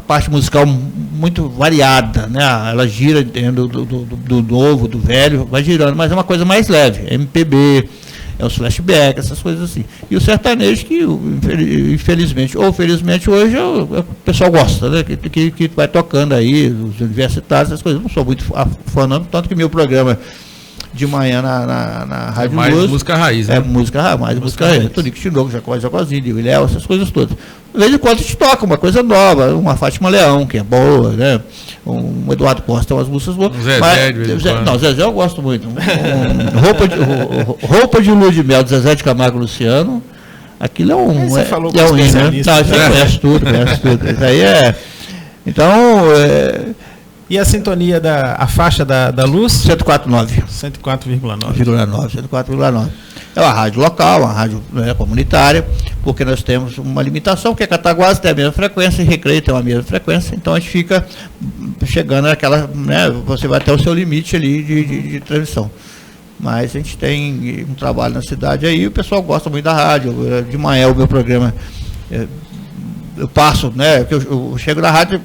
Speaker 4: parte musical muito variada, né? Ela gira dentro do novo, do velho, vai girando, mas é uma coisa mais leve, MPB, os flashbacks, essas coisas assim. E o sertanejo que, infelizmente, ou felizmente, hoje o pessoal gosta, né? Que vai tocando aí, os universitários, essas coisas. Não sou muito fã, não, tanto que meu programa de manhã na Rádio
Speaker 5: mais
Speaker 4: Luz,
Speaker 5: música raiz, né?
Speaker 4: Música raiz. Tonico Tinoco, Jacozinho, Léo, essas coisas todas. De vez em quando a gente toca uma coisa nova, uma Fátima Leão, que é boa, né? Um Eduardo Costa tem umas músicas boas.
Speaker 5: Zezé
Speaker 4: eu gosto muito. Roupa de Lua de Mel, de Zezé de Camargo e Luciano. Aquilo é um.
Speaker 3: Você falou
Speaker 4: com especialista. Não, você conhece tudo. Isso aí é. Então.
Speaker 3: E a sintonia a faixa da Luz?
Speaker 4: 104,9.
Speaker 3: 104,9.
Speaker 4: É uma rádio local, uma rádio comunitária, porque nós temos uma limitação, que é Cataguases tem a mesma frequência, e Recreio tem a mesma frequência, então a gente fica chegando naquela, né, você vai até o seu limite ali de transmissão. Mas a gente tem um trabalho na cidade aí, o pessoal gosta muito da rádio. De manhã o meu programa, eu passo, né, eu chego na rádio,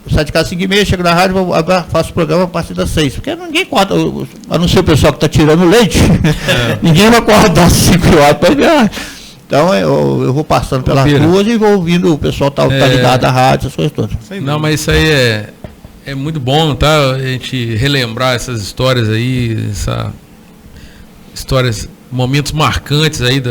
Speaker 4: saio de casa às 5h30, chego na rádio, faço o programa a partir das 6. Porque ninguém acorda, a não ser o pessoal que está tirando leite, ninguém vai acordar às 5 horas para ver. Então eu vou passando pelas ruas e vou ouvindo, o pessoal tá ligado à rádio, essas coisas todas.
Speaker 5: Não, mas isso aí é muito bom, tá? A gente relembrar essas histórias aí, histórias, momentos marcantes aí,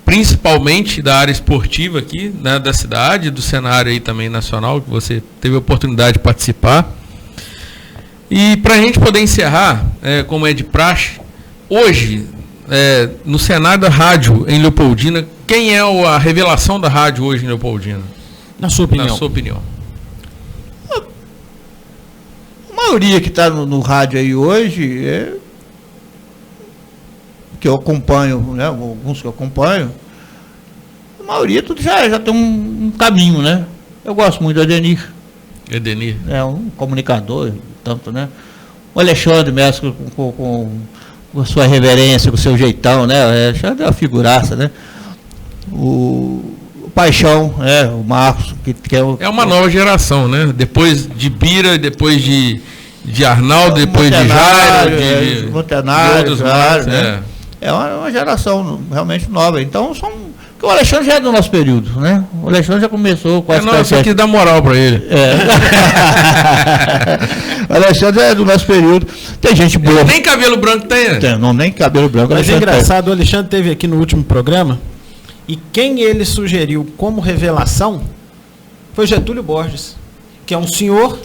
Speaker 5: principalmente da área esportiva aqui, né, da cidade, do cenário aí também nacional, que você teve a oportunidade de participar. E para a gente poder encerrar, como é de praxe, hoje, no cenário da rádio em Leopoldina, quem é a revelação da rádio hoje em Leopoldina?
Speaker 3: Na sua opinião?
Speaker 5: Na sua opinião.
Speaker 4: A maioria que está no rádio aí hoje, que eu acompanho, né, alguns que eu acompanho, a maioria tudo já tem um caminho, né? Eu gosto muito do Edenir.
Speaker 5: Edenir.
Speaker 4: É um comunicador, tanto, né? O Alexandre mestre com a sua reverência, com o seu jeitão, né? O Alexandre é uma figuraça, né? O Paixão, o Marcos, que é
Speaker 5: uma nova geração, né? Depois de Bira, depois de Arnaldo, depois de Jairo, de outros mais,
Speaker 4: né? É uma geração realmente nova. Então, porque o Alexandre já é do nosso período, né? O Alexandre já começou com
Speaker 5: eu só quis dar moral para ele.
Speaker 4: O Alexandre é do nosso período. Tem gente boa.
Speaker 5: Nem cabelo branco tem, né?
Speaker 4: Não, nem cabelo branco.
Speaker 3: Mas é engraçado, o Alexandre esteve aqui no último programa e quem ele sugeriu como revelação foi Getúlio Borges, que é um senhor,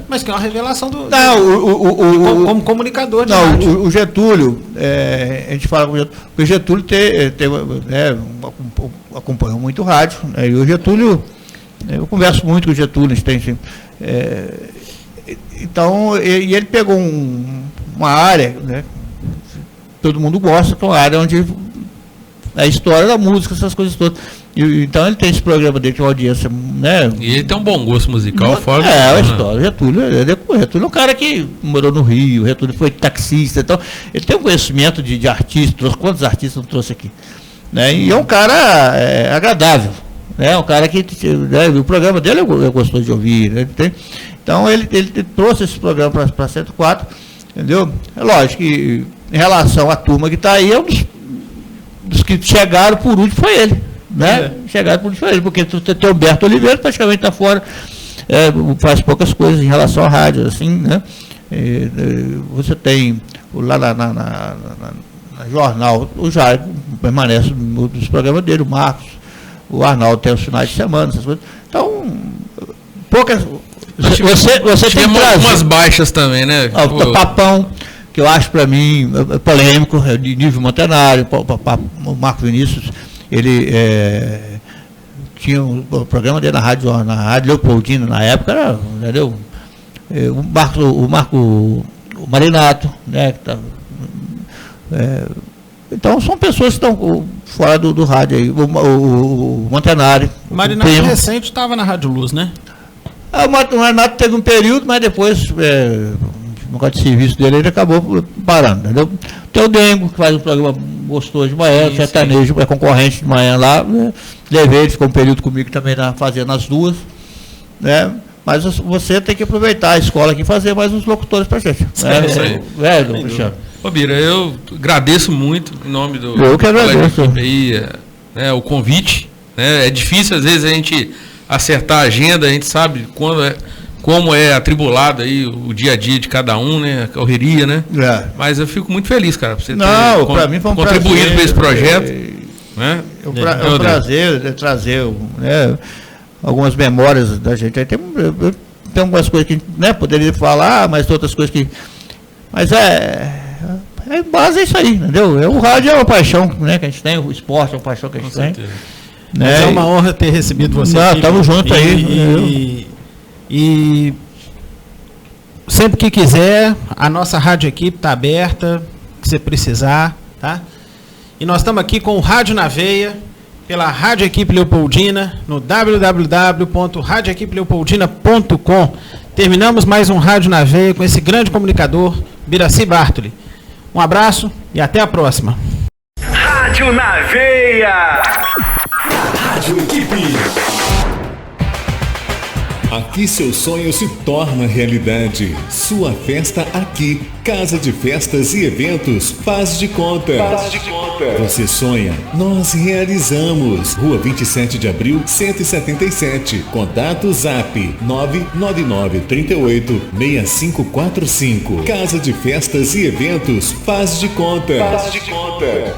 Speaker 3: mas que é uma revelação como comunicador de rádio.
Speaker 4: O Getúlio, a gente fala com o Getúlio, acompanhou muito rádio, né, e o Getúlio, eu converso muito com o Getúlio, a gente tem, então, e ele pegou uma área, né, todo mundo gosta, que é uma área onde a história da música, essas coisas todas. Então ele tem esse programa dele, que é uma audiência, né?
Speaker 5: E ele tem um bom gosto musical fora do
Speaker 4: a história. O Getúlio é um cara que morou no Rio, o Getúlio foi taxista, então ele tem um conhecimento de artistas, quantos artistas não trouxe aqui? Né? E é um cara agradável, né? Um cara que, né, o programa dele eu gostou de ouvir, né? Então ele trouxe esse programa para 104, entendeu? É lógico que em relação à turma que está aí, dos que chegaram por último foi ele. Né? Chegaram por diferente, porque tem o Humberto Oliveira, praticamente está fora, faz poucas coisas em relação à rádio, assim, né? Você tem lá na jornal, o Jair permanece nos programas dele, o Marcos, o Arnaldo tem os finais de semana, essas coisas. Então, poucas. Você tem
Speaker 5: umas baixas também, né?
Speaker 4: O Papão, que eu acho para mim polêmico, de nível Montenário, o Marco Vinícius. Ele tinha o programa dele na rádio Leopoldina, na época, entendeu? O Marinato, né? Então são pessoas que estão fora do rádio aí. O Montenário.
Speaker 3: O Marinato recente estava na Rádio Luz, né?
Speaker 4: O Marinato teve um período, mas depois, no caso de serviço dele, ele acabou parando, entendeu? Tem o Dengo, que faz um programa gostoso de manhã, sertanejo, é concorrente de manhã lá, né? Levei, ele ficou um período comigo também fazendo as duas, né? Mas você tem que aproveitar a escola aqui e fazer mais uns locutores pra gente. Cristiano.
Speaker 5: Ô Bira, eu agradeço muito em nome do
Speaker 4: eu que agradeço
Speaker 5: aí, o convite, né? É difícil às vezes a gente acertar a agenda, a gente sabe como é atribulado aí o dia a dia de cada um, né? A correria, né? Mas eu fico muito feliz, cara, por você
Speaker 4: ter mim foi um
Speaker 5: contribuído para esse projeto. Né?
Speaker 4: É um prazer trazer, né, algumas memórias da gente. Aí tem algumas coisas que, né, poderia falar, mas outras coisas que... Mas em base é isso aí, entendeu? O rádio é uma paixão, né, que a gente tem, o esporte é uma paixão que a gente tem.
Speaker 3: Né? É uma honra ter recebido você aqui.
Speaker 4: Estamos juntos aí.
Speaker 3: E sempre que quiser, a nossa rádio equipe está aberta, se você precisar, tá? E nós estamos aqui com o Rádio na Veia, pela Rádio Equipe Leopoldina, no www.radioequipeleopoldina.com. Terminamos mais um Rádio na Veia com esse grande comunicador, Biraci Bartoli. Um abraço e até a próxima.
Speaker 1: Rádio na Veia.
Speaker 2: Rádio Equipe.
Speaker 6: Aqui seu sonho se torna realidade. Sua festa aqui. Casa de Festas e Eventos Faz de Conta. Faz de Conta. Você sonha, nós realizamos. Rua 27 de Abril, 177. Contato Zap 999386545. Casa de Festas e Eventos Faz de Conta. Faz de Conta.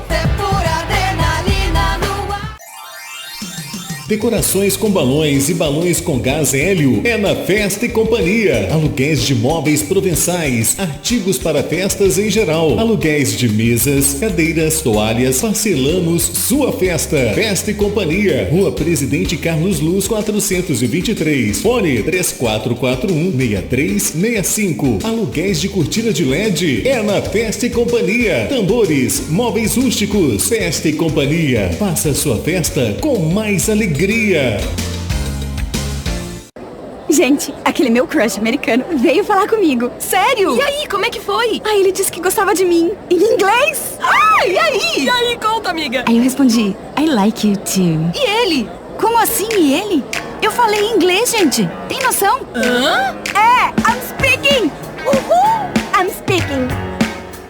Speaker 6: Decorações com balões e balões com gás hélio é na Festa e Companhia. Aluguéis de móveis provençais, artigos para festas em geral. Aluguéis de mesas, cadeiras, toalhas, parcelamos sua festa. Festa e Companhia, Rua Presidente Carlos Luz 423. Fone 3441-6365. Aluguéis de cortina de LED é na Festa e Companhia. Tambores, móveis rústicos. Festa e Companhia. Faça sua festa com mais alegria.
Speaker 7: Gente, aquele meu crush americano veio falar comigo. Sério? E aí, como é que foi? Aí ele disse que gostava de mim. Em inglês? E aí? E aí, conta, amiga. Aí eu respondi, I like you too. E ele? Como assim, e ele? Eu falei em inglês, gente. Tem noção? Hã? I'm speaking. Uhul. I'm speaking.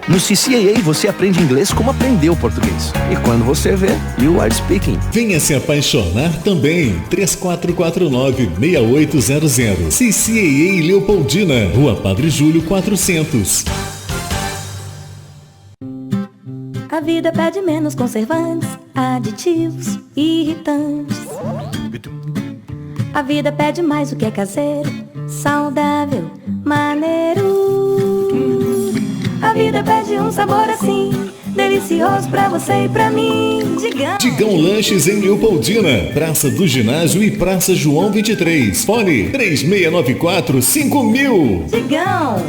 Speaker 2: No CCAA você aprende inglês como aprendeu português. E quando você vê, you are speaking.
Speaker 6: Venha se apaixonar também. 3449-6800. CCAA Leopoldina, Rua Padre Júlio 400.
Speaker 8: A vida pede menos conservantes, aditivos, irritantes. A vida pede mais o que é caseiro, saudável, maneiro. A vida pede um sabor assim, delicioso pra você e pra mim.
Speaker 6: Digão Lanches em Leopoldina, Praça do Ginásio e Praça João 23. Fone 3694-5000.
Speaker 8: Digão,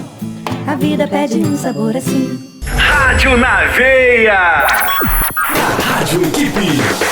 Speaker 8: a vida pede um sabor assim.
Speaker 1: Rádio na Veia.
Speaker 2: Rádio Equipe.